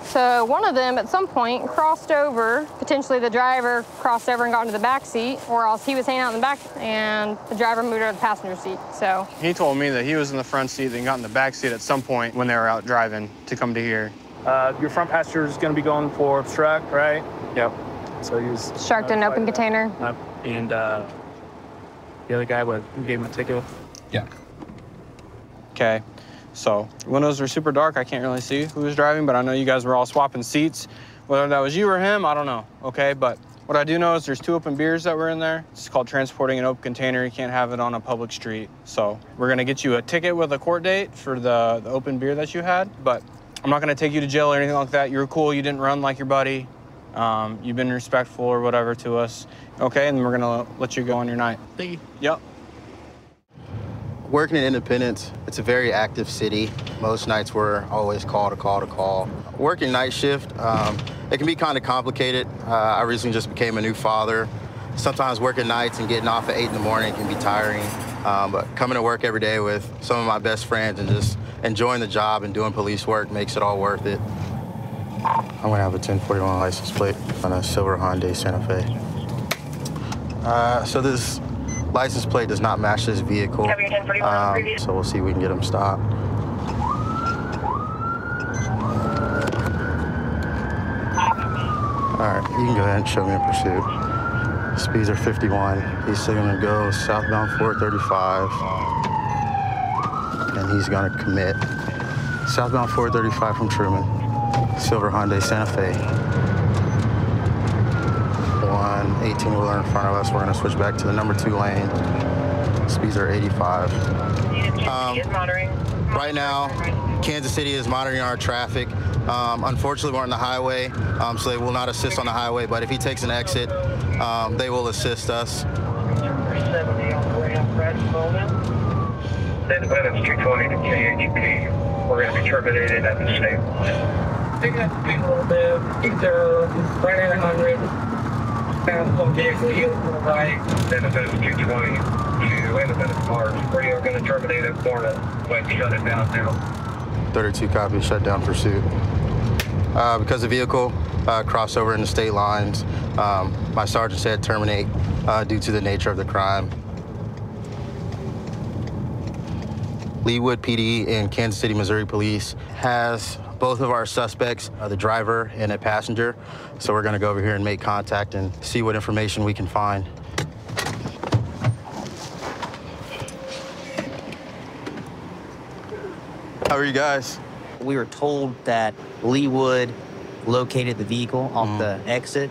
So one of them at some point crossed over, potentially the driver crossed over and got into the back seat, or else he was hanging out in the back and the driver moved out of the passenger seat, so. He told me that he was in the front seat and got in the back seat at some point when they were out driving to come to here. Your front passenger is going to be going for obstruct, right? Yep. So he was... Sharked in an open container. And the other guy, gave him a ticket? Yeah. Okay. So windows are super dark. I can't really see who was driving, but I know you guys were all swapping seats. Whether that was you or him, I don't know, okay? But what I do know is there's 2 open beers that were in there. It's called transporting an open container. You can't have it on a public street. So we're gonna get you a ticket with a court date for the open beer that you had, but I'm not gonna take you to jail or anything like that. You were cool, you didn't run like your buddy. You've been respectful or whatever to us, okay? And we're gonna let you go on your night. Thank you. Yep. Working in Independence, it's a very active city. Most nights we're always call to call. Working night shift, it can be kind of complicated. I recently just became a new father. Sometimes working nights and getting off at 8 in the morning can be tiring. But coming to work every day with some of my best friends and just enjoying the job and doing police work makes it all worth it. I'm gonna have a 1041 license plate on a silver Hyundai Santa Fe. So this license plate does not match this vehicle, so we'll see if we can get him stopped. All right, you can go ahead and show me in pursuit. Speeds are 51. He's still gonna go southbound 435, and he's gonna commit. Southbound 435 from Truman, silver Hyundai Santa Fe. 18-wheeler in front of us. We're gonna switch back to the number 2 lane. Speeds are 85. Right now, Kansas City is monitoring our traffic. Unfortunately, we're on the highway, so they will not assist on the highway, but if he takes an exit, they will assist us. Independence 220 to KHP. We're going to be terminated at the state line. Take that speed a little bit. Keep there right at 100. Vehicle yield to the right. Independence 220 to Independence Park. We are going to terminate at Florida. Let's shut it down now. 32 copy, shut down pursuit. Because the vehicle crossed over into state lines, my sergeant said terminate due to the nature of the crime. Leawood PD and Kansas City, Missouri Police has both of our suspects, the driver and a passenger. So we're gonna go over here and make contact and see what information we can find. How are you guys? We were told that Leawood located the vehicle off the exit,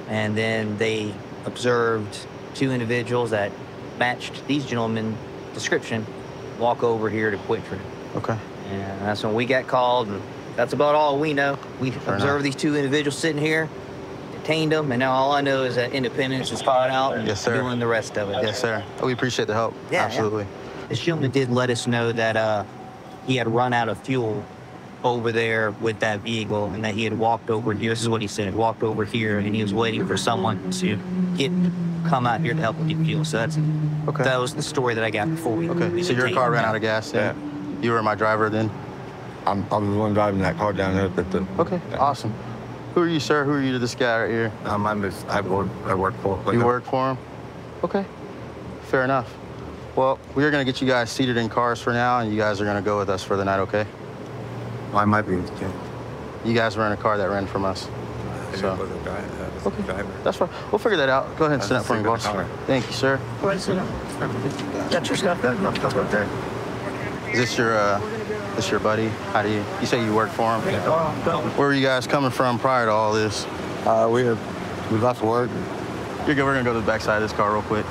and then they observed 2 individuals that matched these gentlemen's description walk over here to Quick Trip. Okay. And that's when we got called, and that's about all we know. We observed these 2 individuals sitting here, detained them, and now all I know is that Independence is spotted out and doing the rest of it. Yes, sir. We appreciate the help. Yeah, absolutely. Yeah. This gentleman did let us know that he had run out of fuel over there with that vehicle, and that he had walked over here. This is what he said, walked over here, and he was waiting for someone to come out here to help him get fuel. So that was the story that I got before we So your car ran out of gas? Yeah. You were my driver then? I was the one driving that car down there. Okay, awesome. Who are you, sir? Who are you to this guy right here? I work for him. You work for him? Okay, fair enough. Well, we're gonna get you guys seated in cars for now, and you guys are gonna go with us for the night, okay? I might be okay. You guys were in a car that ran from us. So. Okay, that's fine. We'll figure that out. Go ahead and sit up for me, boss. Thank you, sir. Go ahead, sit down. Got your stuff. That's right there. Is this your buddy? How do you say you work for him? Where were you guys coming from prior to all this? We left work. You're good. We're gonna go to the back side of this car real quick.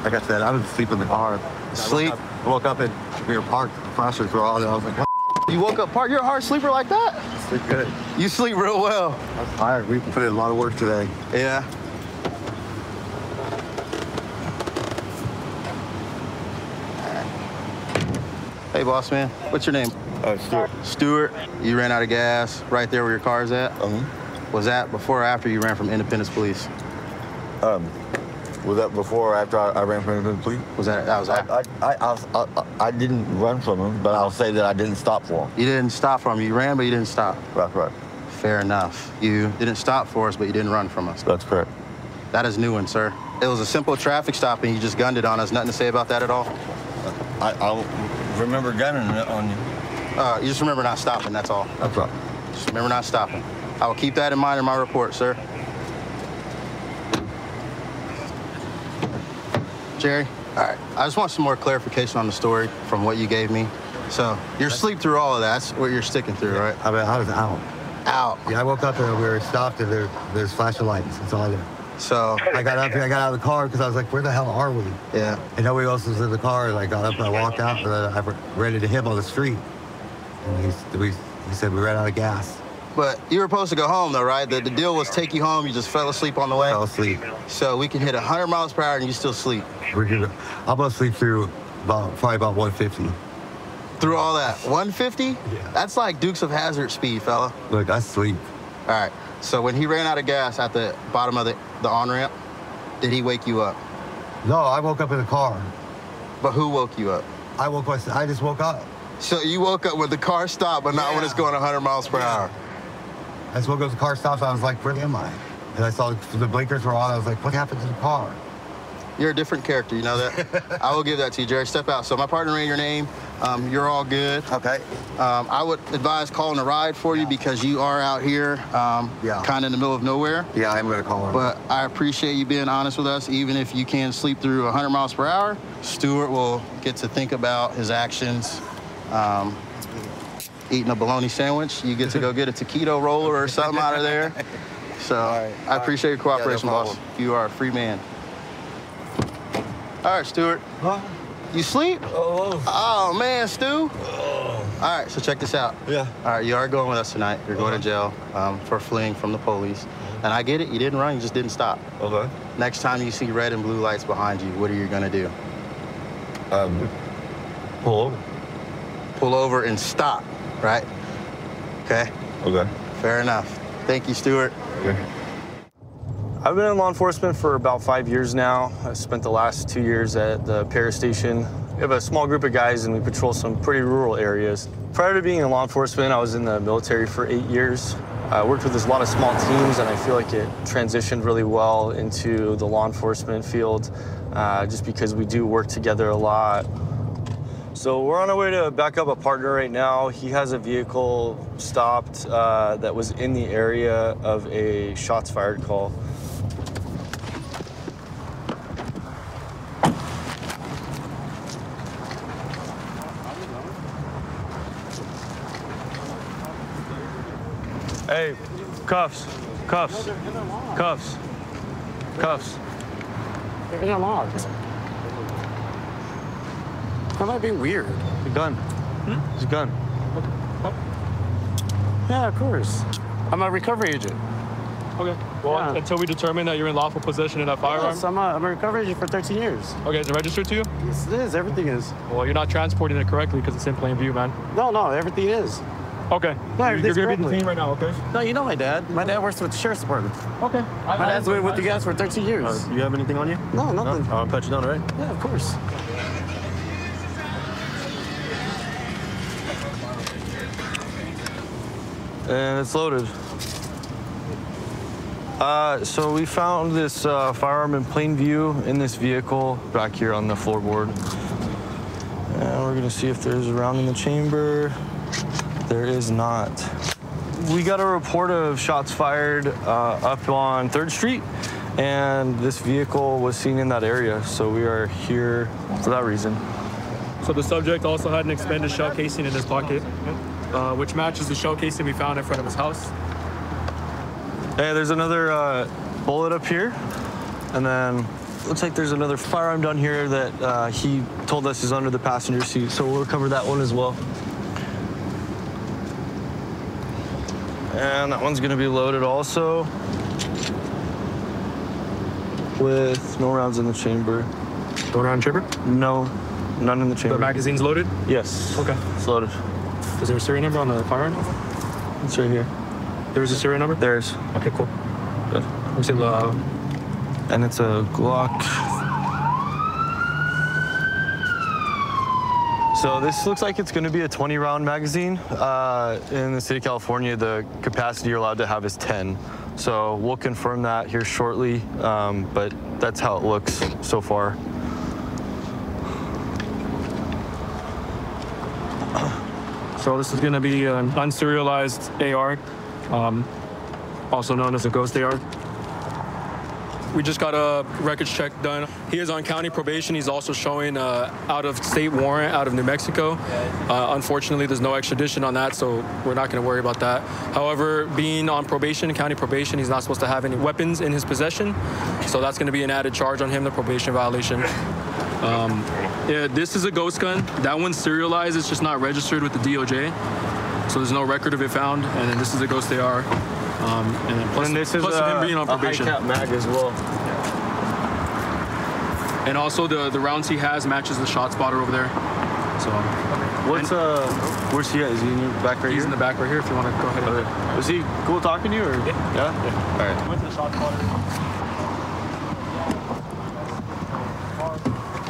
Like I said, I was asleep in the car. Sleep? I woke up and we were parked. The flashers were on, and I was like, what? You woke up parked? You're a hard sleeper like that? Sleep good. You sleep real well. I was tired. We put in a lot of work today. Yeah. Hey, boss man. What's your name? Stuart. Stuart. You ran out of gas right there where your car's at? Was that before or after you ran from Independence Police? Was that before or after I ran from Independence Police? That was after? I didn't run from him, but I'll say that I didn't stop for him. You didn't stop for him. You ran, but you didn't stop. That's right. Fair enough. You didn't stop for us, but you didn't run from us. That's correct. That is new one, sir. It was a simple traffic stop, and you just gunned it on us. Nothing to say about that at all? I remember gunning it on you. You just remember not stopping, that's all. That's right. Just remember not stopping. I will keep that in mind in my report, sir. Jerry, all right. I just want some more clarification on the story from what you gave me. So you're asleep through all of that. That's what you're sticking through, right? I mean, I was out. Out? Yeah, I woke up and we were stopped and there's flashing lights. That's all I did. So I got up and I got out of the car because I was like, where the hell are we? Yeah. And nobody else was in the car. And I got up and I walked out and then I ran into him on the street. And he said we ran out of gas. But you were supposed to go home, though, right? The deal was take you home. You just fell asleep on the way. Fell asleep. So we can hit 100 miles per hour and you still sleep. I'm gonna sleep through probably about 150. Through all that, 150? Yeah. That's like Dukes of Hazzard speed, fella. Look, I sleep. All right. So when he ran out of gas at the bottom of the on-ramp, did he wake you up? No, I woke up in the car. But who woke you up? I just woke up. So you woke up when the car stopped, but not when it's going 100 miles per hour. I just woke up, the car stopped, I was like, where am I? And I saw the blinkers were on, I was like, what happened to the car? You're a different character, you know that? I will give that to you, Jerry. Step out. So my partner ran your name. You're all good. Okay. I would advise calling a ride for you because you are out here kind of in the middle of nowhere. Yeah, I'm going to call him. But I appreciate you being honest with us. Even if you can sleep through 100 miles per hour, Stuart will get to think about his actions. Eating a bologna sandwich, you get to go get a taquito roller or something out of there. So I appreciate your cooperation, boss. You are a free man. All right, Stuart. Huh? You sleep? Oh, man, Stu. All right, so check this out. Yeah. All right, you are going with us tonight. You're going to jail for fleeing from the police. And I get it, you didn't run, you just didn't stop. Okay. Next time you see red and blue lights behind you, what are you gonna do? Pull over. Pull over and stop, right? Okay? Okay. Fair enough. Thank you, Stuart. Okay. I've been in law enforcement for about 5 years now. I spent the last 2 years at the Paris station. We have a small group of guys and we patrol some pretty rural areas. Prior to being in law enforcement, I was in the military for 8 years. I worked with a lot of small teams and I feel like it transitioned really well into the law enforcement field just because we do work together a lot. So we're on our way to back up a partner right now. He has a vehicle stopped that was in the area of a shots fired call. Hey, cuffs, cuffs, cuffs, cuffs. They're unlocked. That might be weird. The gun. It's a gun. Yeah, of course. I'm a recovery agent. Okay. Well, until we determine that you're in lawful possession of that firearm. Yes, I'm a recovery agent for 13 years. Okay, is it registered to you? Yes, it is. Everything is. Well, you're not transporting it correctly because it's in plain view, man. No, everything is. Okay. Yeah, you're going to be detained right now, okay? No, you know my dad. My dad works with the sheriff's department. Okay. My dad's been with you guys for 13 years. You have anything on you? No, nothing. No? I'll pat you down, all right? Yeah, of course. And it's loaded. So we found this firearm in plain view in this vehicle back here on the floorboard. And we're gonna see if there's a round in the chamber. There is not. We got a report of shots fired up on 3rd Street, and this vehicle was seen in that area. So we are here for that reason. So the subject also had an expended shell casing in his pocket, which matches the shell casing we found in front of his house. Hey, there's another bullet up here, and then looks like there's another firearm down here that he told us is under the passenger seat, so we'll cover that one as well. And that one's gonna be loaded also with no rounds in the chamber. No round chamber? No, none in the chamber. The magazine's loaded? Yes. Okay. It's loaded. Is there a serial number on the firearm? It's right here. There's a serial number? There is. Okay, cool. Good. Let me see the... And it's a Glock. So this looks like it's going to be a 20-round magazine. In the state of California, the capacity you're allowed to have is 10. So we'll confirm that here shortly, but that's how it looks so far. So this is going to be an unserialized AR, also known as a ghost AR. We just got a records check done. He is on county probation. He's also showing out-of-state warrant out of New Mexico. Unfortunately, there's no extradition on that, so we're not going to worry about that. However, being on probation, county probation, he's not supposed to have any weapons in his possession, so that's going to be an added charge on him, the probation violation. Yeah, this is a ghost gun. That one's serialized. It's just not registered with the DOJ, so there's no record of it found. And then this is a ghost AR. And then plus him being on probation. A high cap mag as well. And also the rounds he has matches the shot spotter over there. So where's he at? Is he in your back right here? He's in the back right here if you want to go ahead. Okay. Was he cool talking to you or? Yeah? All right. Went to the shot spotter.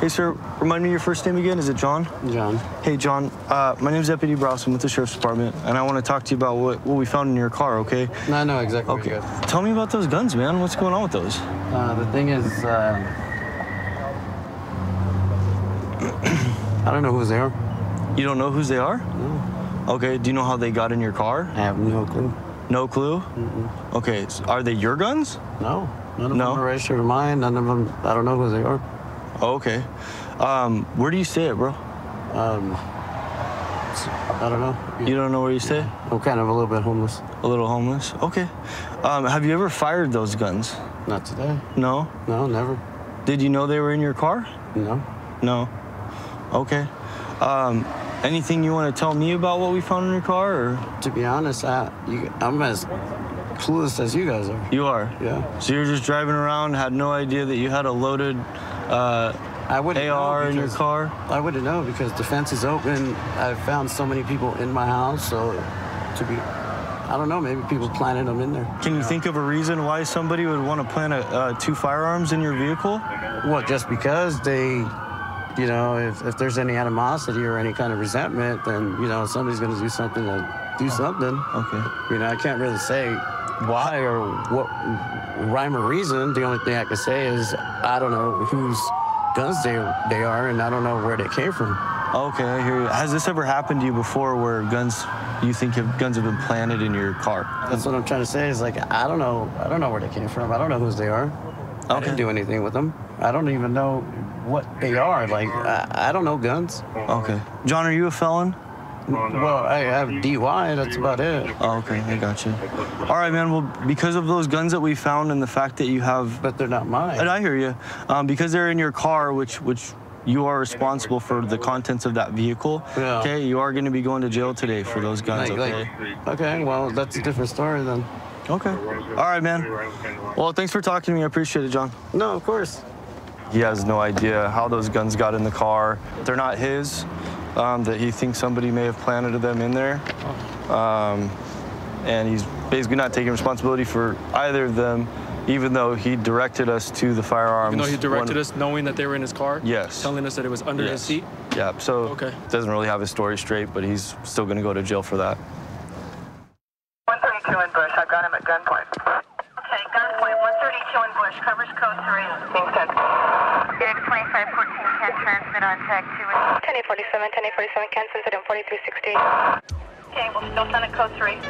Hey, sir, remind me your first name again. Is it John? John. Hey, John. My name's Deputy Browse. I'm with the Sheriff's Department, and I want to talk to you about what we found in your car, okay? No, I know exactly. Okay. Tell me about those guns, man. What's going on with those? The thing is, I don't know whose they are. You don't know whose they are? No. Okay. Do you know how they got in your car? I have no clue. No clue? Mm-mm. Okay. So are they your guns? No. None of them are registered to mine. None of them, I don't know who they are. Oh, okay. Where do you stay at, bro? I don't know. You don't know where you stay? I'm kind of a little bit homeless. A little homeless? Okay. Have you ever fired those guns? Not today. No? No, never. Did you know they were in your car? No. No? Okay. Anything you want to tell me about what we found in your car, or? To be honest, I'm as clueless as you guys are. You are? Yeah. So you're just driving around, had no idea that you had a loaded AR in your car? I wouldn't know because the fence is open. I've found so many people in my house, so I don't know, maybe people planted them in there. Can you think of a reason why somebody would want to plant 2 firearms in your vehicle? Well, just because they, you know, if there's any animosity or any kind of resentment, then, you know, somebody's going to do something to do something. Okay. You know, I can't really say why or what rhyme or reason. The only thing I can say is I don't know whose guns they are, and I don't know where they came from. Okay, I hear you. Has this ever happened to you before where you think guns have been planted in your car? That's what I'm trying to say is like, I don't know where they came from. I don't know whose they are. Okay. I didn't do anything with them. I don't even know what they are. Like, I don't know guns. Okay. John, are you a felon? Well, I have DUI, that's about it. Oh, okay, I got you. All right, man, well, because of those guns that we found and the fact that you have... But they're not mine. And I hear you. Because they're in your car, which you are responsible for the contents of that vehicle, okay, you are going to be going to jail today for those guns, okay? Okay, well, that's a different story then. Okay. All right, man. Well, thanks for talking to me. I appreciate it, John. No, of course. He has no idea how those guns got in the car. They're not his. That he thinks somebody may have planted them in there. And he's basically not taking responsibility for either of them, even though he directed us to the firearms. Even though he directed us knowing that they were in his car? Yes. Telling us that it was under his seat? Yeah, so doesn't really have his story straight, but he's still going to go to jail for that. 132 in Bush, I've got him at gunpoint. Okay, gunpoint. 1410, transmit on tag 2. 1047, 1047, cancel it on 4360. Okay, we'll still send a code 3.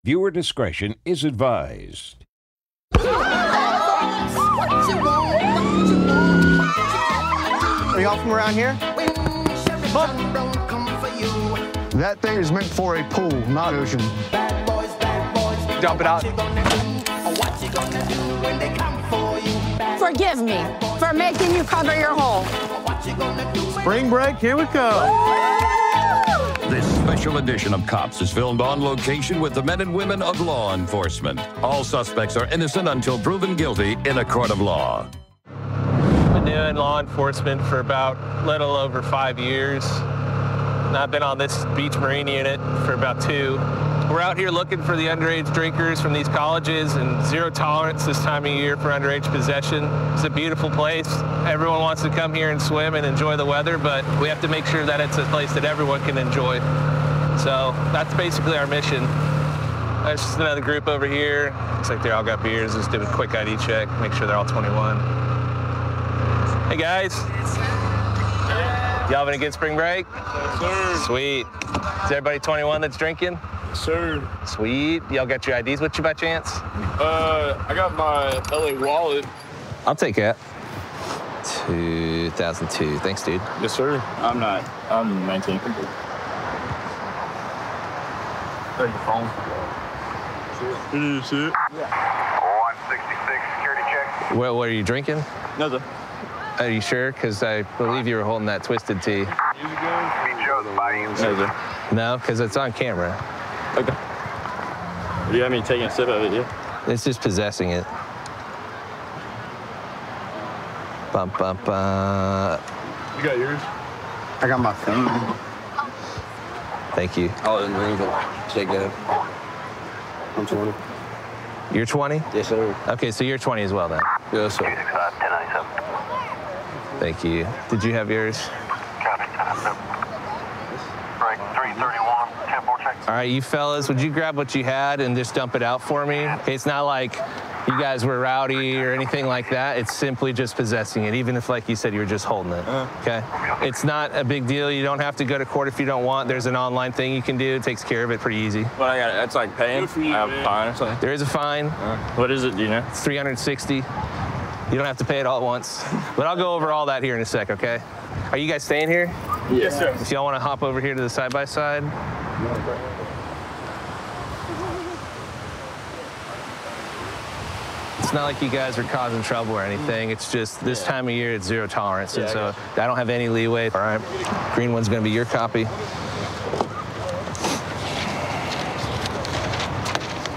Viewer discretion is advised. Are y'all from around here? That thing is meant for a pool, not ocean. Dump it out. Forgive me for making you cover your hole. Spring break, here we go. This special edition of Cops is filmed on location with the men and women of law enforcement. All suspects are innocent until proven guilty in a court of law. I've been doing law enforcement for about a little over 5 years. And I've been on this beach marine unit for about 2. We're out here looking for the underage drinkers from these colleges, and zero tolerance this time of year for underage possession. It's a beautiful place. Everyone wants to come here and swim and enjoy the weather, but we have to make sure that it's a place that everyone can enjoy. So that's basically our mission. There's just another group over here. Looks like they all got beers. Just do a quick ID check, make sure they're all 21. Hey guys. Y'all having a good spring break? Yes, sir. Sweet. Is everybody 21 that's drinking? Sir. Sweet. Y'all got your IDs with you by chance? I got my LA wallet. I'll take that. 2002. Thanks, dude. Yes, sir. I'm 19. Your phone. It is it. 166, security check. What are you drinking? Nothing. Are you sure? Because I believe you were holding that Twisted Tea. No, because it's on camera. Okay. Do you have me taking a sip of it yet? It's just possessing it. Bum, bum, bum. You got yours? I got my phone. Thank you. Oh, and ring it. Check that. I'm 20. You're 20? Yes, sir. Okay, so you're 20 as well then. Yes, sir. 1097. Thank you. Did you have yours? Copy. Break 331, 10-4 check. All right, you fellas, would you grab what you had and just dump it out for me? Okay, it's not like you guys were rowdy or anything like that. It's simply just possessing it, even if, like you said, you were just holding it, okay? It's not a big deal. You don't have to go to court if you don't want. There's an online thing you can do. It takes care of it pretty easy. Well, I got it. That's like paying. I have a fine or something. There is a fine. What is it, do you know? It's $360. You don't have to pay it all at once. But I'll go over all that here in a sec, okay? Are you guys staying here? Yes, sir. If y'all want to hop over here to the side-by-side. It's not like you guys are causing trouble or anything. It's just this time of year, it's zero tolerance. And so I don't have any leeway. All right, green one's gonna be your copy.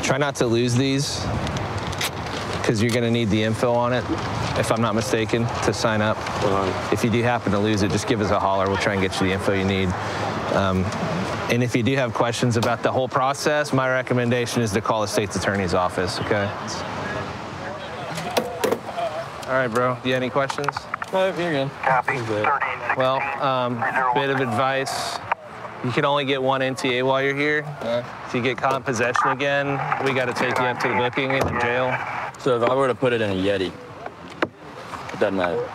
Try not to lose these because you're gonna need the info on it, if I'm not mistaken, to sign up. If you do happen to lose it, just give us a holler. We'll try and get you the info you need. And if you do have questions about the whole process, my recommendation is to call the state's attorney's office, okay? All right, bro. You have any questions? No, you're good. Copy. Well, bit of advice. You can only get one NTA while you're here. If you get caught in possession again, we got to take you up to the booking in the jail. So if I were to put it in a Yeti, it doesn't matter.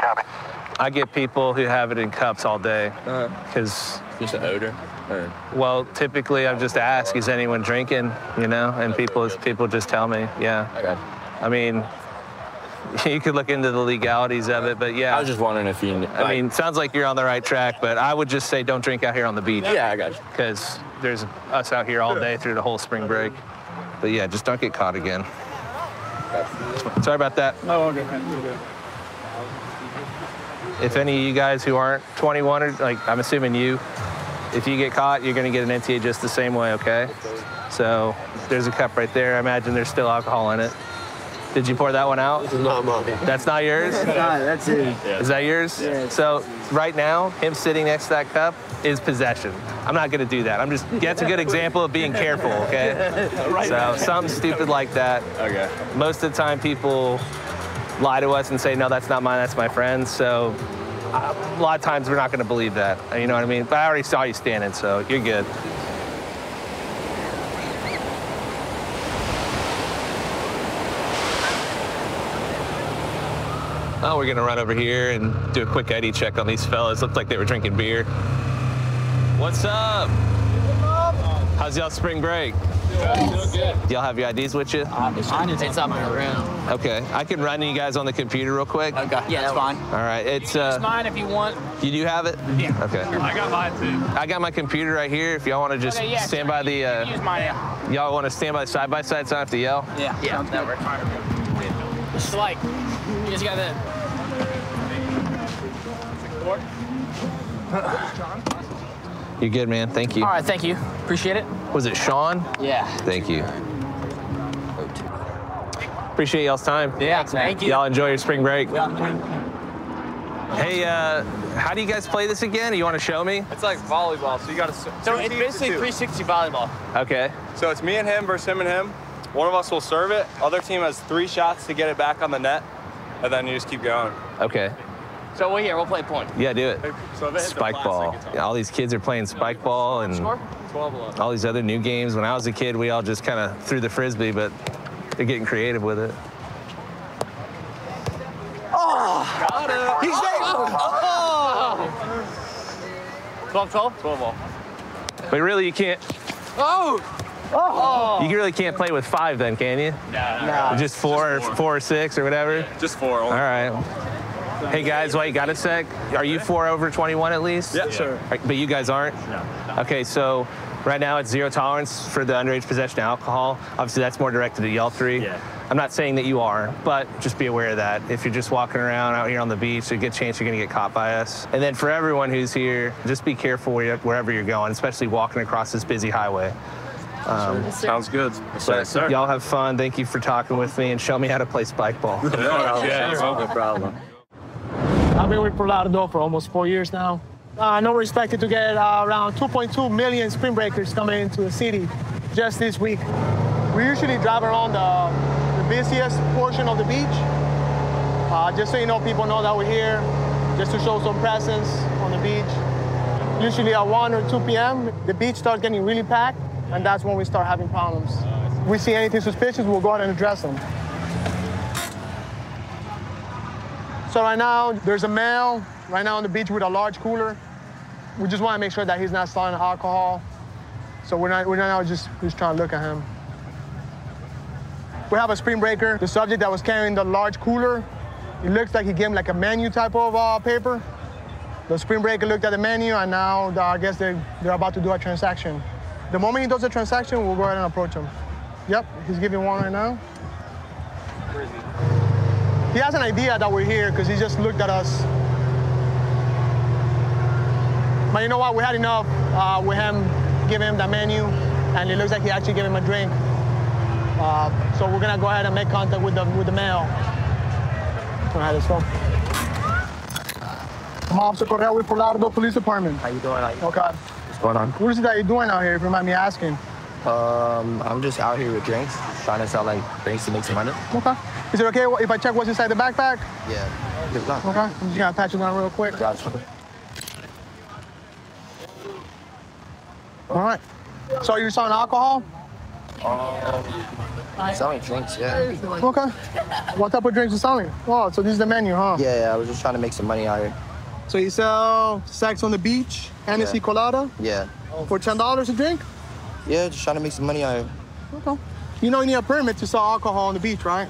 I get people who have it in cups all day because just the odor. Or? Well, typically I just ask, is anyone drinking? You know, and people just tell me, yeah. Okay. I mean, you could look into the legalities of it, but yeah. I was just wondering if you. I mean, sounds like you're on the right track, but I would just say don't drink out here on the beach. Yeah, I got you. Because there's us out here all day through the whole spring break. But yeah, just don't get caught again. Sorry about that. No, okay, man. You're good. If any of you guys who aren't 21, or like I'm assuming you, if you get caught, you're gonna get an NTA just the same way, okay? So there's a cup right there. I imagine there's still alcohol in it. Did you pour that one out? This is not mine. That's not yours? That's it. Is that yours? Yeah. So right now, him sitting next to that cup is possession. I'm not gonna do that. That's a good example of being careful, okay? So something stupid like that. Okay. Most of the time people lie to us and say, no, that's not mine, that's my friend's. So a lot of times we're not gonna believe that. You know what I mean? But I already saw you standing, so you're good. Oh, we're gonna run over here and do a quick ID check on these fellas. Looked like they were drinking beer. What's up? How's y'all spring break? Good. Y'all have your IDs with you? It's up my room. Okay, I can run you guys on the computer real quick. Okay. Yeah, that's fine. All right, it's Use mine if you want. You do have it? Yeah. Okay. I got mine too. I got my computer right here. If y'all want to just stand by the. Use mine. Yeah. Y'all want to stand by side by side, so I don't have to yell. Yeah. Yeah. That works. Just like you just got that. You're good, man. Thank you. All right, thank you. Appreciate it. Was it Sean? Yeah. Thank you. Appreciate y'all's time. Yeah, thank you. Y'all enjoy your spring break. Yeah. Hey, how do you guys play this again? You want to show me? It's like volleyball, so you got to. So it's basically 360 volleyball. Okay. So it's me and him versus him and him. One of us will serve it. Other team has 3 shots to get it back on the net, and then you just keep going. Okay. So we'll play point. Yeah, do it. So they hit Spike the ball. plastic, Yeah, all these kids are playing spike ball and 12-11. all these other new games. When I was a kid, we all just kind of threw the frisbee, but they're getting creative with it. Oh! Got it. He's there! Oh! 12-12? 12 ball. But really, you can't. Oh! Oh! You really can't play with 5 then, can you? No. Just 4 or 6 or whatever? Just 4. All right. Hey guys, wait, got a sec? Are you 4 over 21 at least? Yeah, sure. But you guys aren't? No. Okay, so right now it's zero tolerance for the underage possession of alcohol. Obviously that's more directed at y'all 3. Yeah. I'm not saying that you are, but just be aware of that. If you're just walking around out here on the beach, there's a good chance you're gonna get caught by us. And then for everyone who's here, just be careful wherever you're going, especially walking across this busy highway. Sounds good. Yes, sir. Y'all have fun. Thank you for talking with me and show me how to play spike ball. Yeah, no problem. I've been with Prolado for almost 4 years now. I know we're expected to get around 2.2 million spring breakers coming into the city just this week. We usually drive around the busiest portion of the beach, just so you know, people know that we're here, just to show some presence on the beach. Usually at 1 or 2 p.m., the beach starts getting really packed, and that's when we start having problems. If we see anything suspicious, we'll go ahead and address them. So right now, there's a male right now on the beach with a large cooler. We just want to make sure that he's not selling alcohol. So we're not just trying to look at him. We have a spring breaker. The subject that was carrying the large cooler, it looks like he gave him like a menu type of paper. The spring breaker looked at the menu, and now I guess they're about to do a transaction. The moment he does the transaction, we'll go ahead and approach him. Yep, he's giving one right now. He has an idea that we're here because he just looked at us. But you know what? We had enough with him, giving him the menu, and it looks like he actually gave him a drink. So we're gonna go ahead and make contact with the male. All right, let's go. I'm Officer Correa with Fort Lauderdale Police Department. How you doing? Okay. What's going on? What is it that you're doing out here, if you mind me asking? I'm just out here with drinks, trying to sell like drinks to make some money. Okay. Is it okay if I check what's inside the backpack? Yeah. Good luck. Okay. I'm just gonna patch it down real quick. Gotcha. All right. So you're selling alcohol? Selling drinks, yeah. Okay. What type of drinks you selling? Oh, so this is the menu, huh? Yeah, I was just trying to make some money out here. So you sell Sex on the Beach, Hennessy Colada? Yeah. For $10 a drink? Yeah, just trying to make some money out here. Okay. You know you need a permit to sell alcohol on the beach, right?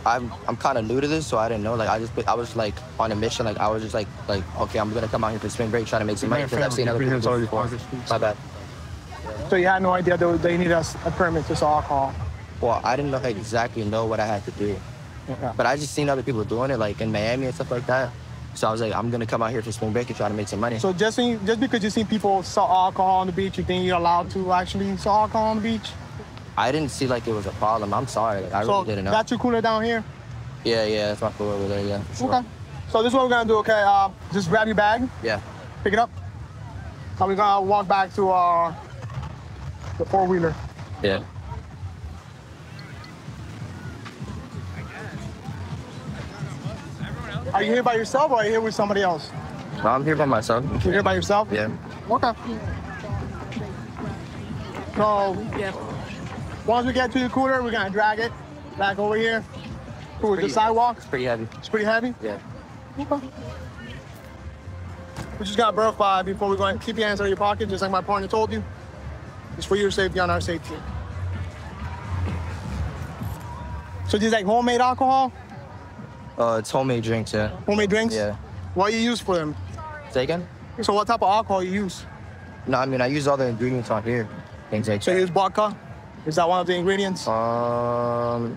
I'm kind of new to this, so I didn't know. Like I was like on a mission. Like I was just like okay, I'm gonna come out here for spring break, trying to make some money because I've seen other people do it before. My bad. So you had no idea that they needed a permit to sell alcohol? Well, I didn't exactly know what I had to do. Okay. But I just seen other people doing it, like in Miami and stuff like that. So I was like, I'm gonna come out here for spring break and try to make some money. So just because you see people sell alcohol on the beach, you think you're allowed to actually sell alcohol on the beach? I didn't see like it was a problem. I'm sorry, like, I really didn't know. That's your cooler down here? Yeah, that's my cooler over there, yeah. For sure. Okay. So this is what we're gonna do, okay? Just grab your bag. Yeah. Pick it up. Now we're gonna walk back to the four-wheeler. Yeah. Are you here by yourself or are you here with somebody else? No, I'm here by myself. You're here by yourself? Yeah. Okay. So, once we get to the cooler, we're gonna drag it back over here towards the sidewalk. It's pretty heavy. It's pretty heavy? Yeah. Okay. We just got verify before we go and keep your hands out of your pocket, just like my partner told you. It's for your safety and our safety. So this is like homemade alcohol? It's homemade drinks, yeah. Homemade drinks? Yeah. What do you use for them? Say again? So what type of alcohol you use? No, I mean, I use all the ingredients on here. Things like So you use vodka? Is that one of the ingredients? I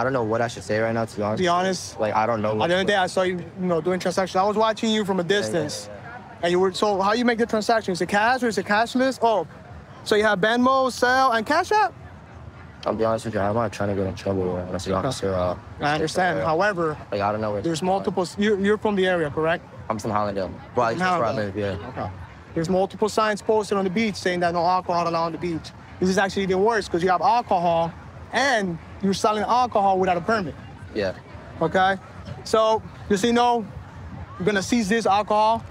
don't know what I should say right now, to be honest. To be honest? Like, I don't know. The other day I saw you, doing transactions. I was watching you from a distance. And you were, so how you make the transaction? Is it cash or is it cashless? Oh, so you have Venmo, Zelle, and Cash App? I'll be honest with you, I'm not trying to get in trouble unless the officer. I understand. However, like, I don't know where there's multiple. You're from the area, correct? I'm from Hollandale. Well, that's where I live, yeah. Okay. There's multiple signs posted on the beach saying that no alcohol allowed on the beach. This is actually even worse because you have alcohol and you're selling alcohol without a permit. Yeah. Okay? So, just so you know, you're gonna seize this alcohol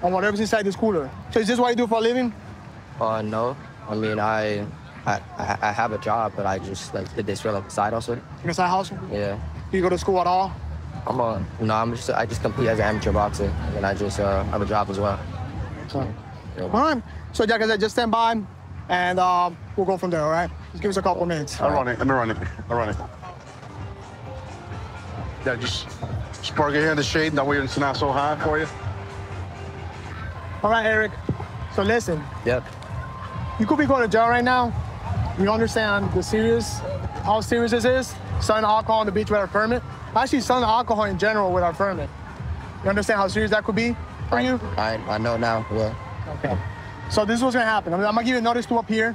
and whatever's inside this cooler. So is this what you do for a living? No. I mean, I have a job, but I just did this for like a side hustle. Like a side hustle? Yeah. Do you go to school at all? I just compete as an amateur boxer, and I just have a job as well. So, all right. So, Jack, as I just stand by, and we'll go from there. All right? Just give us a couple minutes. I'll run it. Let me run it. Yeah, just park it here in the shade. That way it's not so hot for you. All right, Eric. So listen. Yep. You could be going to jail right now. You understand how serious this is? Selling alcohol on the beach without a permit. Actually, selling alcohol in general without a permit. You understand how serious that could be for you? I know now. Yeah. Okay. So this is what's gonna happen. I'm gonna give you a notice to up here,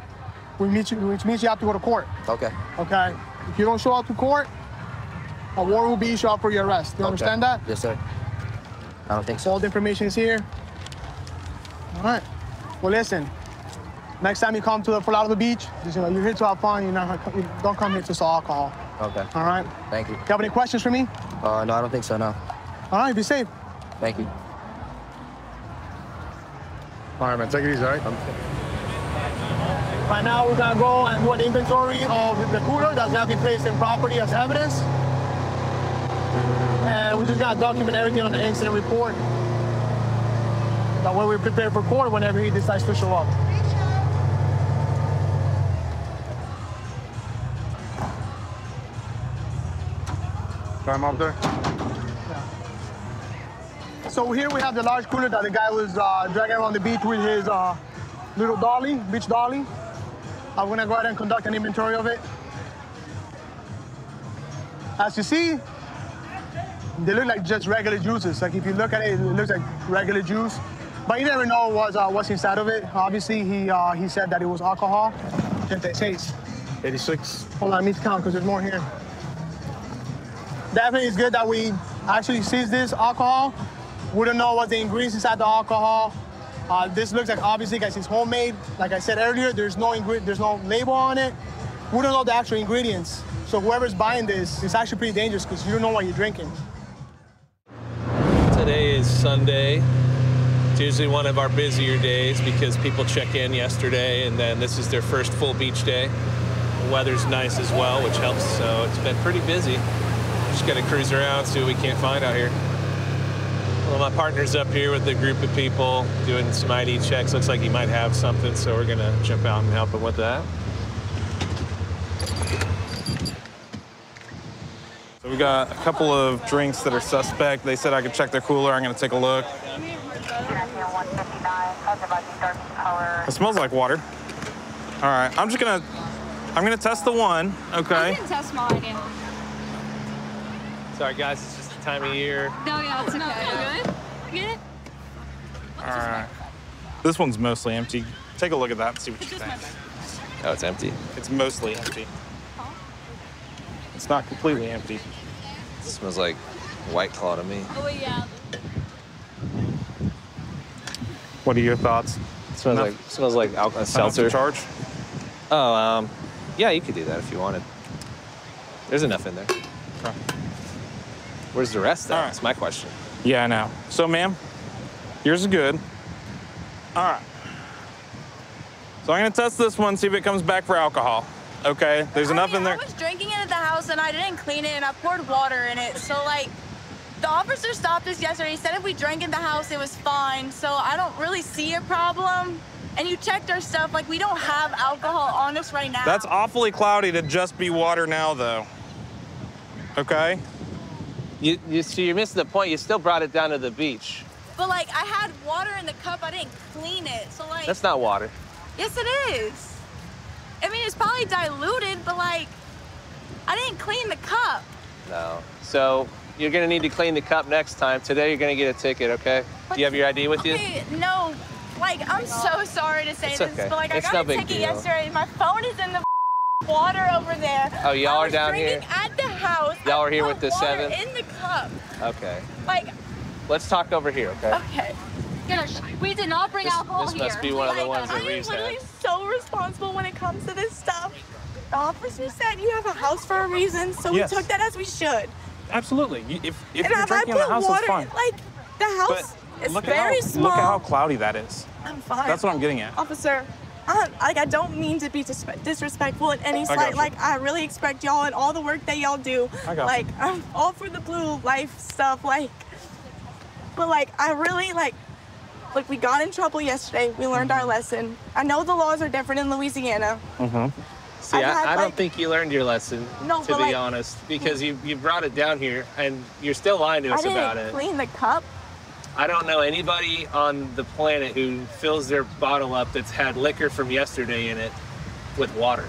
which means you have to go to court. Okay. Okay. If you don't show up to court, a warrant will be issued out for your arrest. You understand that? Yes, sir. I don't think so. All the information is here. All right. Well, listen. Next time you come to the Fort Lauderdale Beach, you're here to have fun. You don't come here to sell alcohol. Okay. All right. Thank you. You have any questions for me? No, I don't think so. No. All right. Be safe. Thank you. All right, man. Take it easy, all right? Right now, we're gonna go and do an inventory of the cooler that's gonna be placed in property as evidence. And we're just gonna document everything on the incident report. That way we're prepared for court whenever he decides to show up. Try him up there. So here we have the large cooler that the guy was dragging around the beach with his little dolly, beach dolly. I'm gonna go ahead and conduct an inventory of it. As you see, they look like just regular juices. Like if you look at it, it looks like regular juice. But you never know what's inside of it. Obviously, he said that it was alcohol. 86. 86. Hold on, I need to count because there's more here. Definitely it's good that we actually seized this alcohol. We don't know what the ingredients inside the alcohol. This looks like, obviously, guys, it's homemade. Like I said earlier, there's no label on it. We don't know the actual ingredients. So whoever's buying this, it's actually pretty dangerous because you don't know what you're drinking. Today is Sunday. It's usually one of our busier days because people check in yesterday, and then this is their first full beach day. The weather's nice as well, which helps, so it's been pretty busy. Just gotta cruise around, see what we can't find out here. Well, my partner's up here with a group of people doing some ID checks. Looks like he might have something, so we're gonna jump out and help him with that. So we got a couple of drinks that are suspect. They said I could check their cooler. I'm gonna take a look. It smells like water. All right, I'm gonna test the one, okay? I can test mine, yeah. Sorry, guys, it's just the time of year. No, yeah, it's okay. No, good? Good? All right. This one's mostly empty. Take a look at that and see what you think. Oh, it's empty. It's mostly empty. It's not completely empty. It smells like White Claw to me. Oh, yeah. What are your thoughts? It smells like a seltzer. Charge? Oh, yeah, you could do that if you wanted. There's enough in there. Okay. Where's the rest then? All right. That's my question. Yeah, I know. So, ma'am, yours is good. All right. So I'm gonna test this one, see if it comes back for alcohol. Okay, there's enough in there. I was drinking it at the house and I didn't clean it and I poured water in it. So like, the officer stopped us yesterday. He said if we drank in the house, it was fine. So I don't really see a problem. And you checked our stuff, like we don't have alcohol on us right now. That's awfully cloudy to just be water now, though. Okay? You missed the point. You still brought it down to the beach. But like, I had water in the cup. I didn't clean it. So like. That's not water. Yes, it is. I mean, it's probably diluted, but like, I didn't clean the cup. No. So you're gonna need to clean the cup next time. Today you're gonna get a ticket, okay? Do you have your ID with you? No, like, I'm so sorry to say It's this, okay. but like, I It's got no a big ticket deal. yesterday. My phone is in the water over there. Oh, y'all are down I was here? drinking at the house. Y'all are I here put with the water 7? in the cup. Okay. Like, Let's talk over here, okay? okay. We did not bring alcohol This here. must be one of the ones that I am Reeves literally had. so responsible when it comes to this stuff. The officer said you have a house for a reason, so Yes. we took that as we should. Absolutely. If And you're if I drinking in the put house, water, that's fine. like, the house is Look very at how, small. Look at how cloudy that is. I'm fine. That's what I'm getting at. Officer, I don't mean to be disrespectful in any I slight. got you. Like, I really expect y'all and all the work that y'all do. I got like, you. I'm all for the blue life stuff. Like, but like, I really like. Look, we got in trouble yesterday. We learned our lesson. I know the laws are different in Louisiana. Mm-hmm. See, I don't think you learned your lesson, No, to but, be like- honest, because you brought it down here and you're still lying to I us about didn't it. clean the cup. I don't know anybody on the planet who fills their bottle up that's had liquor from yesterday in it with water.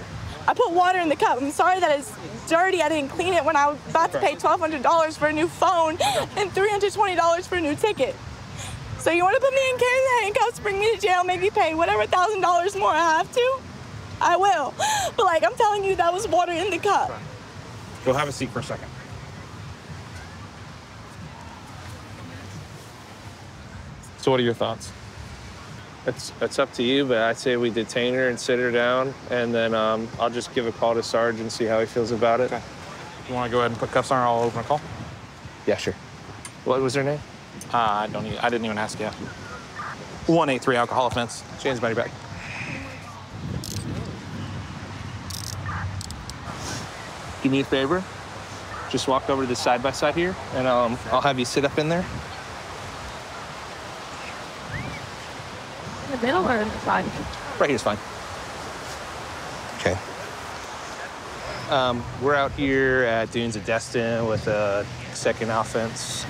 I put water in the cup. I'm sorry that it's dirty. I didn't clean it when I was about to pay $1,200 for a new phone and $320 for a new ticket. So you want to put me in handcuffs, bring me to jail, maybe pay whatever $1,000 more I have to? I will. But like, I'm telling you, that was water in the cup. Go have a seat for a second. So what are your thoughts? It's up to you, but I'd say we detain her and sit her down, and then I'll just give a call to Sarge and see how he feels about it. Okay. You want to go ahead and put cuffs on her? I'll open a call. Yeah, sure. What was her name? I didn't even ask yet. 183 alcohol offense. James body bag. Do me a favor. Just walk over to the side-by-side here, and I'll have you sit up in there. In the middle or in the side? Right here's fine. Okay. We're out here at Dunes of Destin with a second offense.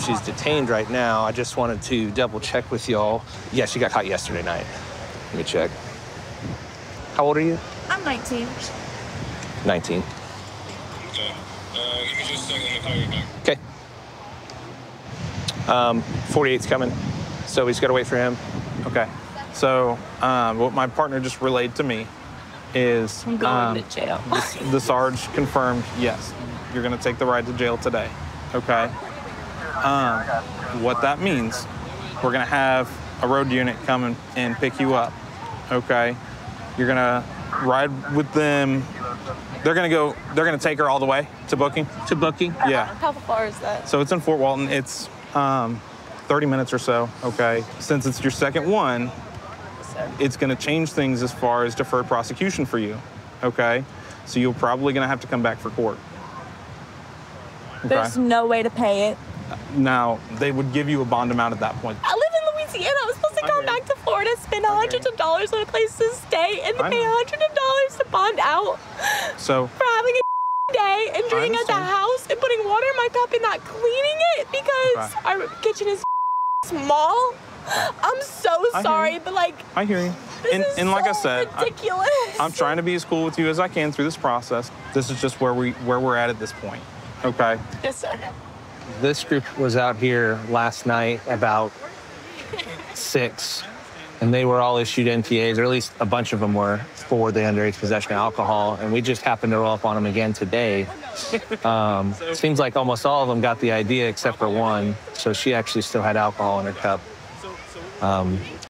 She's detained right now. I just wanted to double check with y'all. Yeah, she got caught yesterday night. Let me check. How old are you? I'm 19. 19. Okay. 48's coming, so we just got to wait for him. Okay. So what my partner just relayed to me is I'm going to jail. the Sarge confirmed, yes, you're going to take the ride to jail today. Okay. What that means, we're going to have a road unit come and pick you up. Okay. You're going to ride with them. They're going to take her all the way to booking. To booking? Yeah. How far is that? So it's in Fort Walton. It's 30 minutes or so, okay? Since it's your second one, it's gonna change things as far as deferred prosecution for you, okay? So you're probably gonna have to come back for court. Okay? There's no way to pay it. Now, they would give you a bond amount at that point. I live in Louisiana. I was supposed to come back to Florida, spend hundreds of dollars on a place to stay, and to pay hundreds of dollars to bond out So, for having a day and drinking at the house and putting water in my cup and not cleaning it because our kitchen is small. I'm so sorry, but like, I hear you. this is like so I said, ridiculous. I'm trying to be as cool with you as I can through this process. This is just where we're at this point, okay? Yes, sir. This group was out here last night about 6, and they were all issued NTAs, or at least a bunch of them were, for the underage possession of alcohol, and we just happened to roll up on them again today. Seems like almost all of them got the idea except for one, so she actually still had alcohol in her cup.